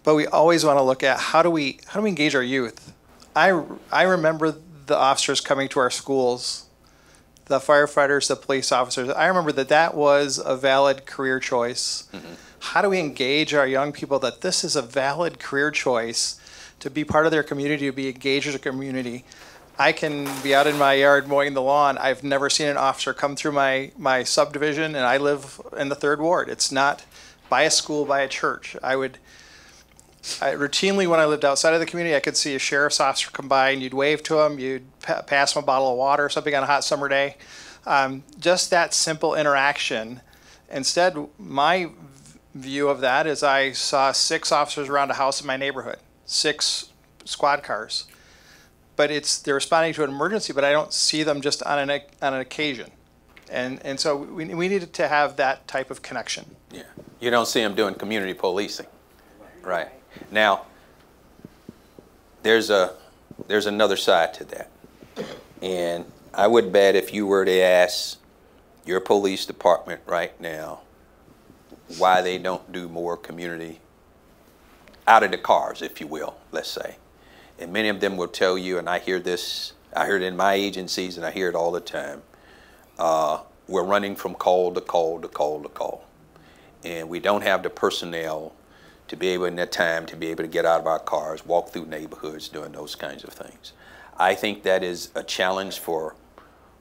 But we always want to look at how do we engage our youth. I remember the officers coming to our schools, the firefighters, the police officers. I remember that was a valid career choice. How do we engage our young people that this is a valid career choice to be part of their community, to be engaged with the community? I can be out in my yard mowing the lawn. I've never seen an officer come through my subdivision, and I live in the 3rd Ward. It's not by a school, by a church. I routinely, when I lived outside of the community, I could see a sheriff's officer come by and you'd wave to him, you'd pass him a bottle of water or something on a hot summer day. Just that simple interaction. Instead, my view of that is I saw 6 officers around a house in my neighborhood, 6 squad cars. But they're responding to an emergency, but I don't see them just on an occasion. And so we needed to have that type of connection. Yeah. You don't see them doing community policing. Right. Now, there's another side to that. And I would bet if you were to ask your police department right now why they don't do more community out of the cars, if you will, let's say. And many of them will tell you, and I hear this, I hear it in my agencies and I hear it all the time, we're running from call to call to call to call. And we don't have the personnel to be able in that time to be able to get out of our cars, walk through neighborhoods, doing those kinds of things. I think that is a challenge for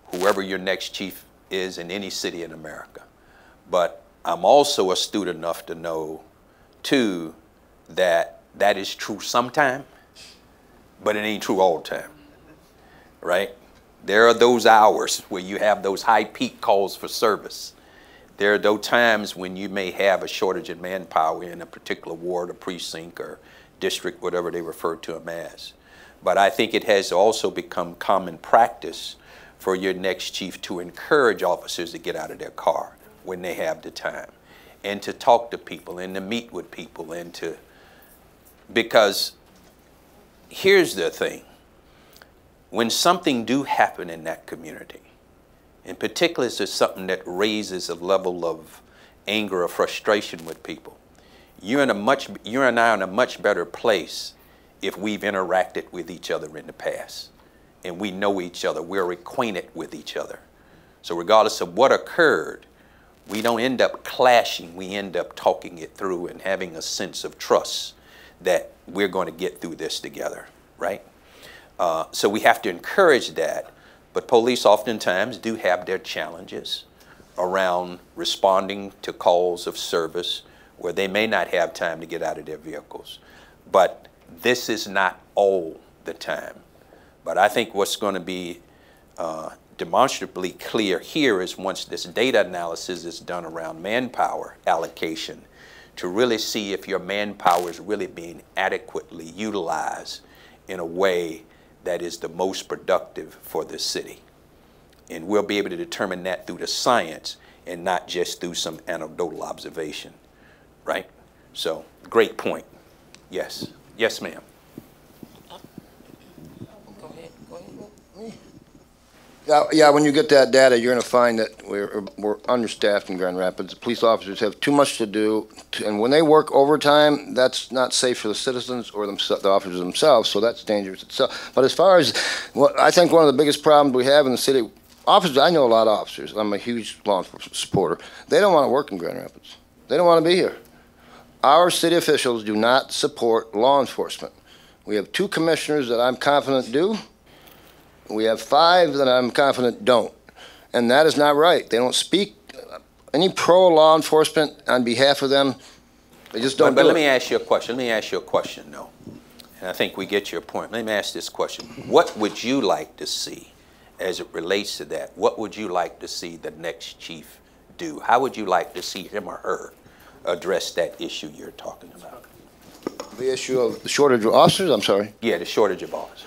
whoever your next chief is in any city in America. But I'm also astute enough to know, too, that that is true sometime, but it ain't true all the time, right? There are those hours where you have those high peak calls for service. There are those times when you may have a shortage in manpower in a particular ward or precinct or district, whatever they refer to them as. But I think it has also become common practice for your next chief to encourage officers to get out of their car when they have the time and to talk to people and to meet with people and to, because here's the thing, when something do happen in that community, in particular, if there's something that raises a level of anger or frustration with people, you and I are in a much better place if we've interacted with each other in the past and we know each other, we're acquainted with each other. So regardless of what occurred, we don't end up clashing, we end up talking it through and having a sense of trust that we're going to get through this together, right? So we have to encourage that. But police oftentimes do have their challenges around responding to calls of service where they may not have time to get out of their vehicles. But this is not all the time. But I think what's going to be demonstrably clear here is once this data analysis is done around manpower allocation, to really see if your manpower is really being adequately utilized in a way that is the most productive for the city. And we'll be able to determine that through the science and not just through some anecdotal observation, right? So, great point. Yes. Yes, ma'am. Yeah, when you get that data, you're going to find that we're understaffed in Grand Rapids. The police officers have too much to do, and when they work overtime, that's not safe for the citizens or the officers themselves, so that's dangerous itself. But as far as, I think one of the biggest problems we have in the city, officers, I know a lot of officers. I'm a huge law enforcement supporter. They don't want to work in Grand Rapids. They don't want to be here. Our city officials do not support law enforcement. We have 2 commissioners that I'm confident do. We have 5 that I'm confident don't. And that is not right. They don't speak any pro-law enforcement on behalf of them. They just don't do it. But let me ask you a question. Let me ask you a question, though. And I think we get your point. Let me ask this question. What would you like to see as it relates to that? What would you like to see the next chief do? How would you like to see him or her address that issue you're talking about? The issue of the shortage of officers, I'm sorry? Yeah, the shortage of officers.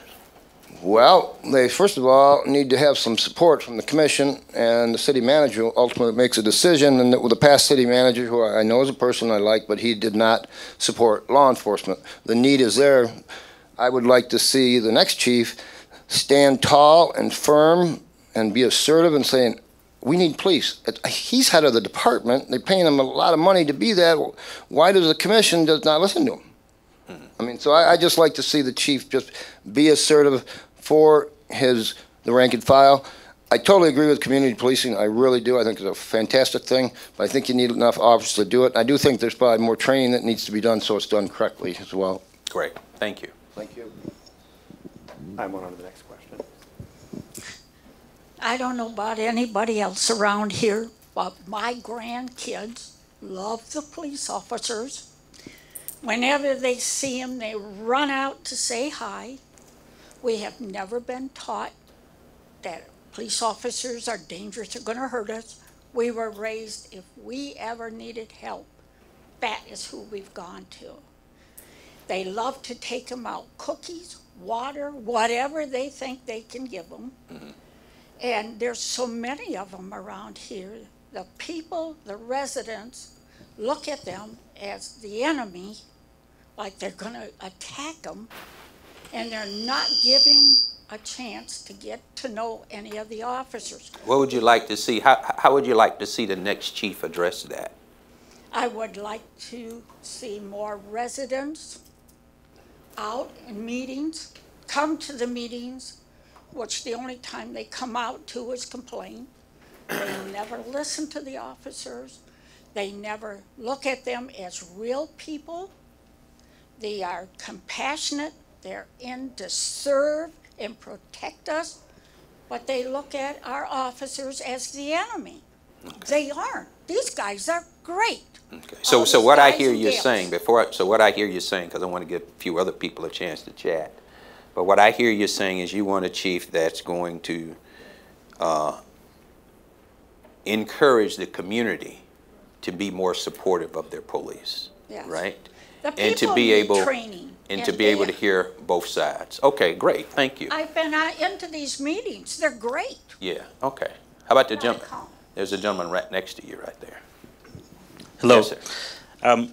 Well, they first of all need to have some support from the commission, and the city manager ultimately makes a decision. And with the past city manager, who I know is a person I like, but he did not support law enforcement. The need is there. I would like to see the next chief stand tall and firm and be assertive and saying, we need police. He's head of the department. They're paying him a lot of money to be that. Why does the commission does not listen to him? I mean, so I just like to see the chief just be assertive for the rank and file. I totally agree with community policing. I really do. I think it's a fantastic thing, but I think you need enough officers to do it. I do think there's probably more training that needs to be done so it's done correctly as well. Great. Thank you. Thank you. I'm on to the next question. I don't know about anybody else around here, but my grandkids love the police officers. Whenever they see them, they run out to say hi. We have never been taught that police officers are dangerous, are going to hurt us. We were raised, if we ever needed help, that is who we've gone to. They love to take them out, cookies, water, whatever they think they can give them. And there's so many of them around here. The people, the residents, look at them as the enemy, like they're going to attack them, and they're not giving a chance to get to know any of the officers. What would you like to see? How would you like to see the next chief address that? I would like to see more residents out in meetings, come to the meetings, which the only time they come out to is complain. They never listen to the officers. They never look at them as real people. They are compassionate. They're in to serve and protect us, but they look at our officers as the enemy. Okay. They aren't. These guys are great. Okay. So what I hear you saying what I hear you saying, because I want to give a few other people a chance to chat, but what I hear you saying is you want a chief that's going to encourage the community to be more supportive of their police, yes. Right? And to be able training and to be able to hear both sides. Okay, great. Thank you. I've been into these meetings. They're great. Yeah. Okay. How about the gentleman? There's a gentleman right next to you, right there. Hello. Yes, sir.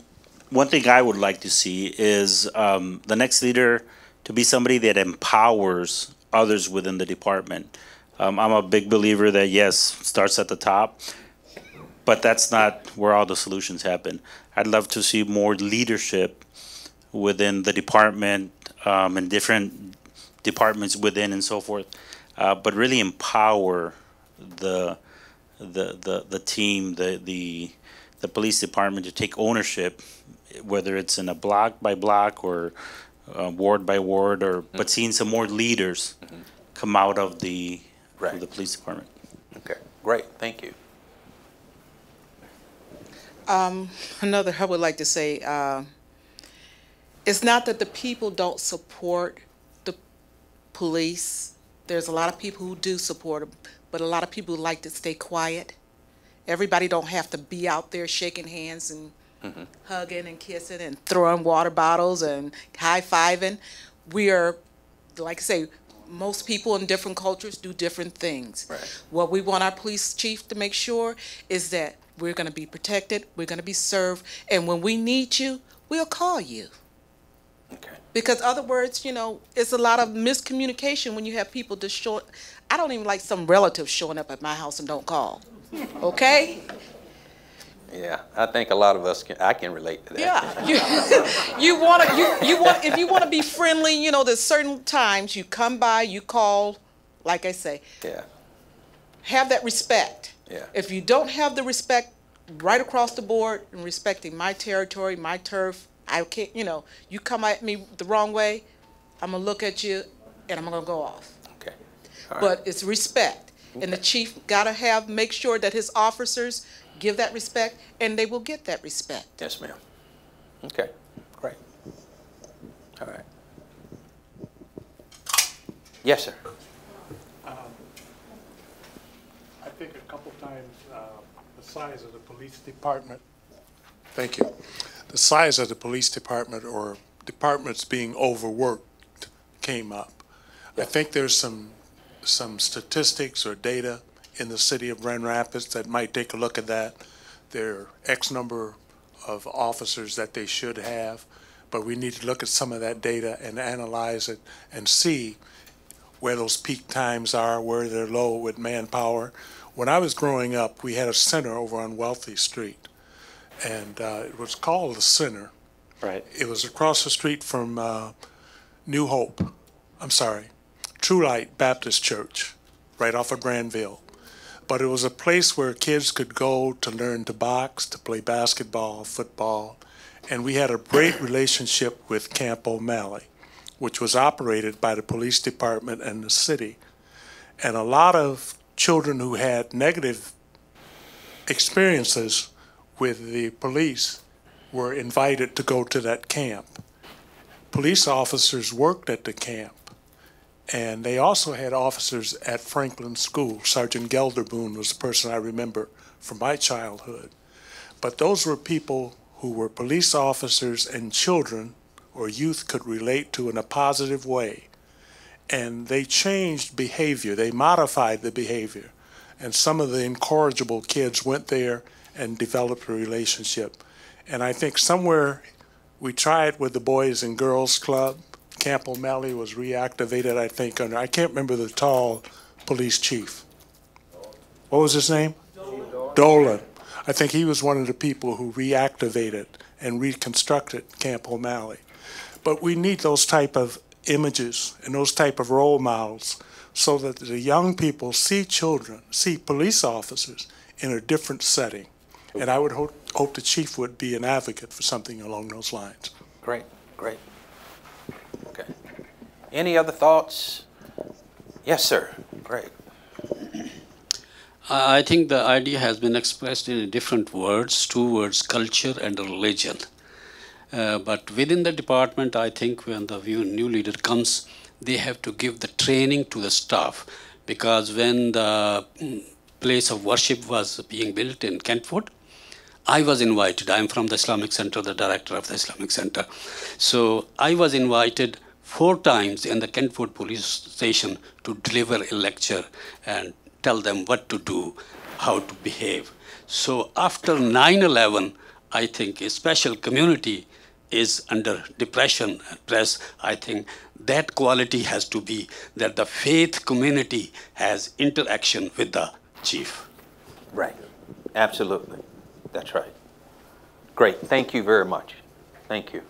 One thing I would like to see is the next leader to be somebody that empowers others within the department. I'm a big believer that, yes, starts at the top, but that's not where all the solutions happen. I'd love to see more leadership within the department and different departments within and so forth, but really empower the team, the police department to take ownership, whether it's in a block by block or ward by ward, or but seeing some more leaders come out of the police department. Okay, great, thank you. Another, I would like to say, it's not that the people don't support the police. There's a lot of people who do support them, but a lot of people like to stay quiet. Everybody don't have to be out there shaking hands and hugging and kissing and throwing water bottles and high-fiving. We are, like I say, most people in different cultures do different things. Right. What we want our police chief to make sure is that we're going to be protected, we're going to be served, and when we need you, we'll call you. Okay. Because other words, you know, it's a lot of miscommunication when you have people just show. I don't even like some relatives showing up at my house and don't call. Okay? Yeah, I think a lot of us I can relate to that. Yeah, you want if you want to be friendly, you know, there's certain times you come by, you call, like I say. Yeah. Have that respect. Yeah. If you don't have the respect right across the board and respecting my territory, my turf, I can't, you know, you come at me the wrong way, I'm gonna look at you and I'm gonna go off. Okay. All But right. it's respect. Okay. And the chief gotta make sure that his officers give that respect, and they will get that respect. Yes, ma'am. Okay, great. All right. Yes, sir. I think a couple times the size of the police department. Thank you. The size of the police department or departments being overworked came up. I think there's some statistics or data in the city of Grand Rapids that might take a look at that. There are X number of officers that they should have, but we need to look at some of that data and analyze it and see where those peak times are, where they're low with manpower. When I was growing up, we had a center over on Wealthy Street, and it was called the Center. Right. It was across the street from True Light Baptist Church, right off of Granville. But it was a place where kids could go to learn to box, to play basketball, football, and we had a great relationship with Camp O'Malley, which was operated by the police department and the city. And a lot of children who had negative experiences with the police were invited to go to that camp. Police officers worked at the camp. And they also had officers at Franklin School. Sergeant Gelderboon was the person I remember from my childhood. But those were people who were police officers and children or youth could relate to in a positive way. And they changed behavior. They modified the behavior. And some of the incorrigible kids went there and developed a relationship. And I think somewhere we tried with the Boys and Girls Club. Camp O'Malley was reactivated, I think, under, I can't remember the tall police chief. What was his name? Dolan. I think he was one of the people who reactivated and reconstructed Camp O'Malley. But we need those type of images and those type of role models so that the young people see children, see police officers in a different setting. And I would hope the chief would be an advocate for something along those lines. Great, great. Okay. Any other thoughts? Yes, sir. Great. I think the idea has been expressed in different words, 2 words, culture and religion. But within the department, I think when the new leader comes, they have to give the training to the staff. Because when the place of worship was being built in Kentwood, I was invited. I'm from the Islamic Center, the director of the Islamic Center. So I was invited 4 times in the Kentwood police station to deliver a lecture and tell them what to do, how to behave. So after 9/11, I think a special community is under depression, stress. I think that quality has to be that the faith community has interaction with the chief. Right. Absolutely. That's right. Great. Thank you very much. Thank you.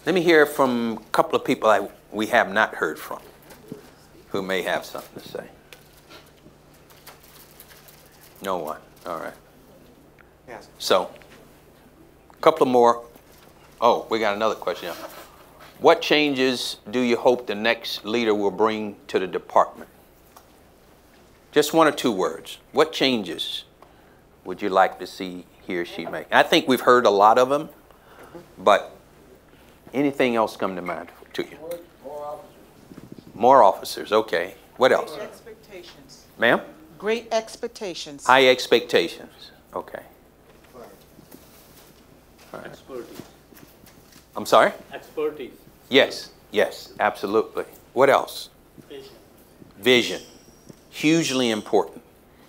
Let me hear from a couple of people we have not heard from who may have something to say. No one. All right. Yes. So, a couple of more. Oh, we got another question. What changes do you hope the next leader will bring to the department? Just 1 or 2 words. What changes would you like to see he or she make? I think we've heard a lot of them, but anything else come to mind to you? More officers, okay. What else? expectations. Ma'am? Great expectations. High expectations. Okay. All right. Expertise. I'm sorry? Expertise. Yes, yes, absolutely. What else? Vision. Vision. Hugely important.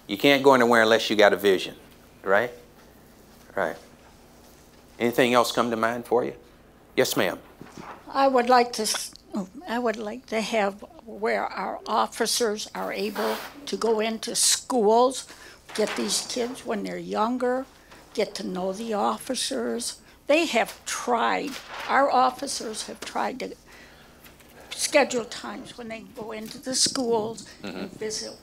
You can't go anywhere unless you got a vision, right? Right. Anything else come to mind for you? Yes, ma'am. I would like to have where our officers are able to go into schools, get these kids when they're younger, get to know the officers. They have tried, our officers have tried to schedule times when they go into the schools and visit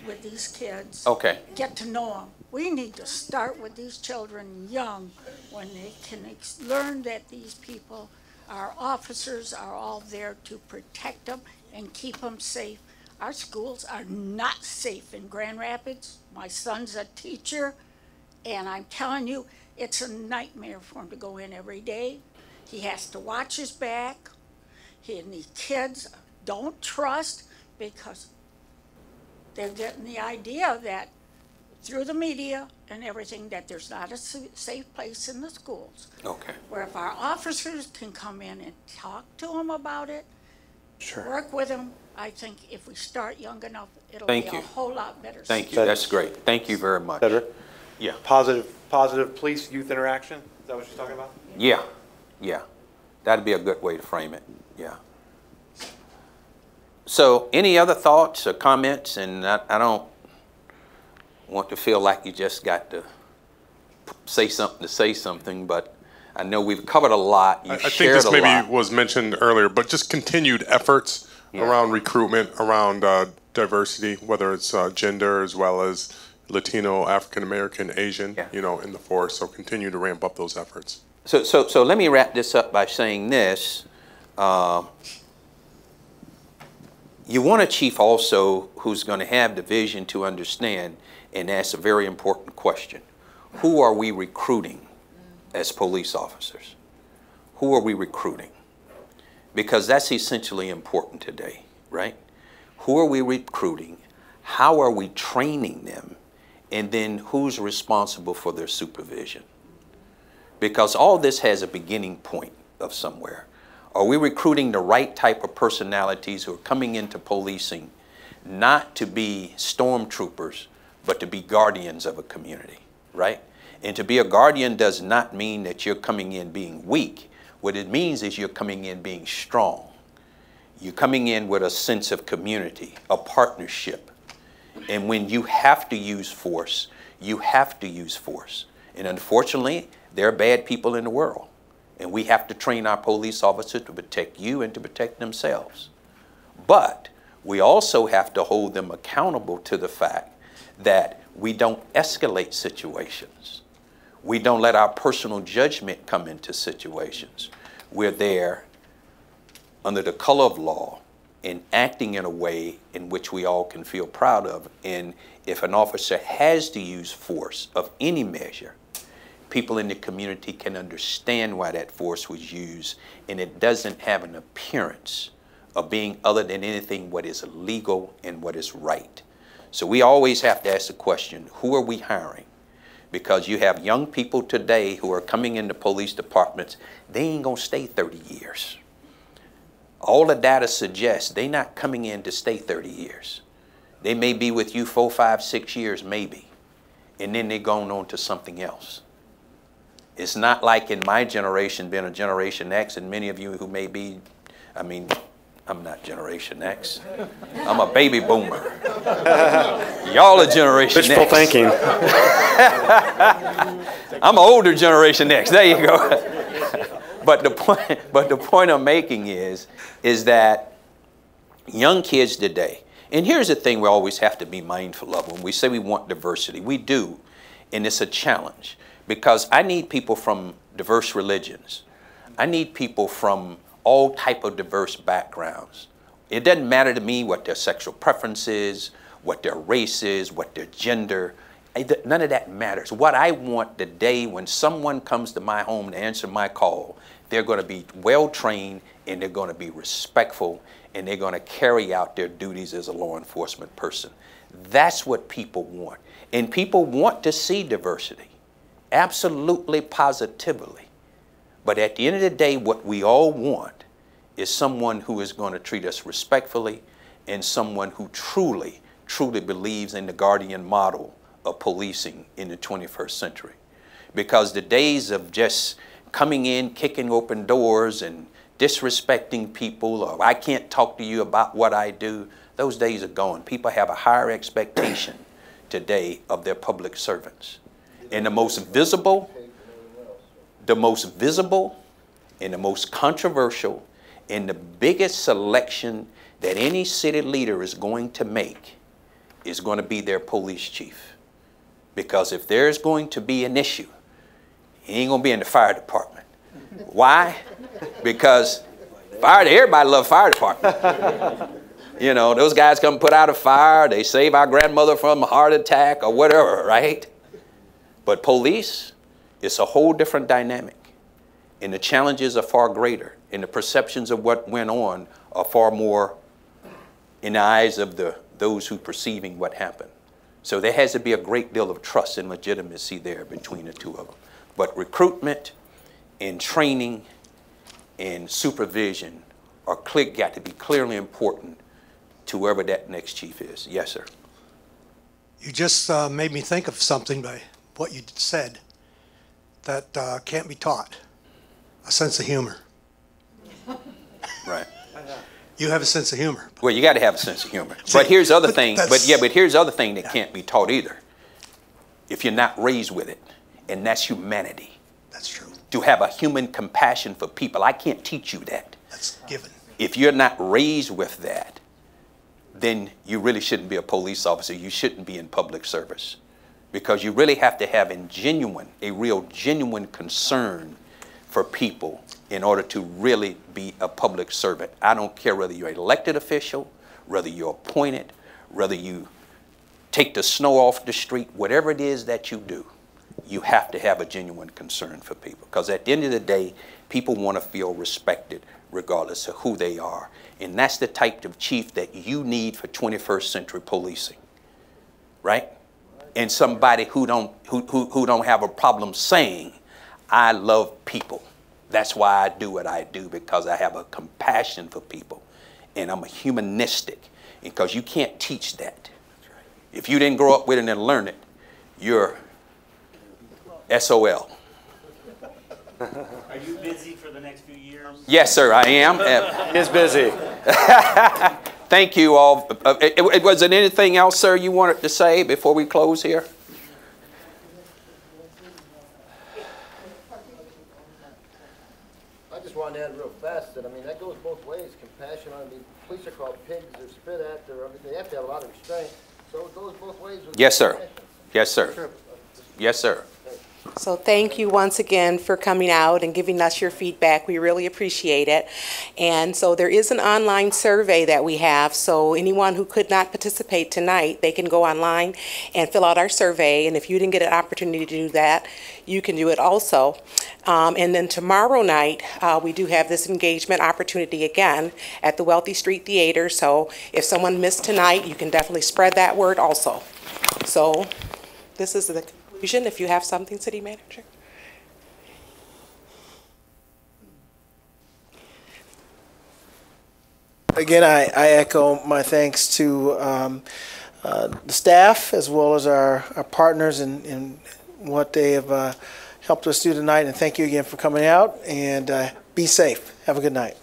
with these kids. Okay. Get to know them. We need to start with these children young when they can learn that these people, our officers, are all there to protect them and keep them safe. Our schools are not safe in Grand Rapids. My son's a teacher, and I'm telling you, it's a nightmare for him to go in every day. He has to watch his back. And these kids don't trust because they're getting the idea that through the media and everything that there's not a safe place in the schools. Okay. Where if our officers can come in and talk to them about it, work with them, I think if we start young enough, it'll be a whole lot better. Thank you. That's great. Thank you very much. Senator? Yeah. Positive police-youth interaction? Is that what you're talking about? Yeah. Yeah. That'd be a good way to frame it. Yeah. So any other thoughts or comments? And I don't want to feel like you just got to say something, but I know we've covered a lot. I think this maybe was mentioned earlier, but just continued efforts around recruitment, around diversity, whether it's gender as well as Latino, African American, Asian, you know, in the force. So continue to ramp up those efforts. So let me wrap this up by saying this. You want a chief also who's going to have the vision to understand, and that's a very important question. Who are we recruiting as police officers? Who are we recruiting? Because that's essentially important today, right? Who are we recruiting? How are we training them? And then who's responsible for their supervision? Because all this has a beginning point of somewhere. Are we recruiting the right type of personalities who are coming into policing not to be stormtroopers, but to be guardians of a community, right? And to be a guardian does not mean that you're coming in being weak. What it means is you're coming in being strong. You're coming in with a sense of community, a partnership. And when you have to use force, you have to use force. And unfortunately, there are bad people in the world. And we have to train our police officers to protect you and to protect themselves. But we also have to hold them accountable to the fact that we don't escalate situations. We don't let our personal judgment come into situations. We're there under the color of law and acting in a way in which we all can feel proud of. And if an officer has to use force of any measure, people in the community can understand why that force was used, and it doesn't have an appearance of being other than anything what is legal and what is right. So we always have to ask the question, who are we hiring? Because you have young people today who are coming into police departments, they ain't gonna stay 30 years. All the data suggests they're not coming in to stay 30 years. They may be with you 4, 5, 6 years maybe, and then they're going on to something else. It's not like in my generation, being a Generation X, and many of you who may be, I mean, I'm not Generation X. I'm a baby boomer. Y'all are Generation X. Wishful thinking. I'm an older Generation X. There you go. But the point I'm making is that young kids today, and here's the thing we always have to be mindful of when we say we want diversity. We do, and it's a challenge. Because I need people from diverse religions. I need people from all type of diverse backgrounds. It doesn't matter to me what their sexual preference is, what their race is, what their gender. None of that matters. What I want the day when someone comes to my home to answer my call, they're going to be well trained and they're going to be respectful, and they're going to carry out their duties as a law enforcement person. That's what people want. And people want to see diversity, absolutely, positively. But at the end of the day, what we all want is someone who is going to treat us respectfully and someone who truly, truly believes in the Guardian model of policing in the 21st century. Because the days of just coming in, kicking open doors and disrespecting people, or I can't talk to you about what I do, those days are gone. People have a higher expectation today of their public servants. And the most visible and the most controversial and the biggest selection that any city leader is going to make is going to be their police chief. Because if there's going to be an issue, he ain't going to be in the fire department. Why? Because everybody loves fire department. You know, those guys come put out a fire, they save our grandmother from a heart attack or whatever, right? But police, it's a whole different dynamic. And the challenges are far greater. And the perceptions of what went on are far more in the eyes of those who perceiving what happened. So there has to be a great deal of trust and legitimacy there between the two of them. But recruitment and training and supervision are got to be clearly important to whoever that next chief is. Yes, sir. You just made me think of something by what you said that can't be taught. A sense of humor. Right. You have a sense of humor. Well, you got to have a sense of humor. But here's the other thing. But here's the other thing that can't be taught either. If you're not raised with it, and that's humanity. That's true. To have a human compassion for people. I can't teach you that. That's given. If you're not raised with that, then you really shouldn't be a police officer. You shouldn't be in public service. Because you really have to have a real genuine concern for people in order to really be a public servant. I don't care whether you're an elected official, whether you're appointed, whether you take the snow off the street, whatever it is that you do, you have to have a genuine concern for people. Because at the end of the day, people want to feel respected regardless of who they are. And that's the type of chief that you need for 21st century policing, right? And somebody who don't have a problem saying, I love people. That's why I do what I do, because I have a compassion for people. And I'm a humanistic, because you can't teach that. If you didn't grow up with it and learn it, you're SOL. Are you busy for the next few years? Yes, sir, I am. He is busy. Thank you all. Was there anything else, sir, you wanted to say before we close here? I just wanted to add real fast that, I mean, that goes both ways. Compassion, I mean, police are called pigs, they're spit at, they have to have a lot of restraint. So it goes both ways. Yes, sir. Yes, sir. Yes, sir. So thank you once again for coming out and giving us your feedback. We really appreciate it. And so there is an online survey that we have. So anyone who could not participate tonight, they can go online and fill out our survey. And if you didn't get an opportunity to do that, you can do it also. And then tomorrow night, we do have this engagement opportunity again at the Wealthy Street Theater. So if someone missed tonight, you can definitely spread that word also. So this is the conclusion. If you have something, City Manager. Again, I echo my thanks to the staff as well as our partners in what they have helped us do tonight. And thank you again for coming out, and be safe. Have a good night.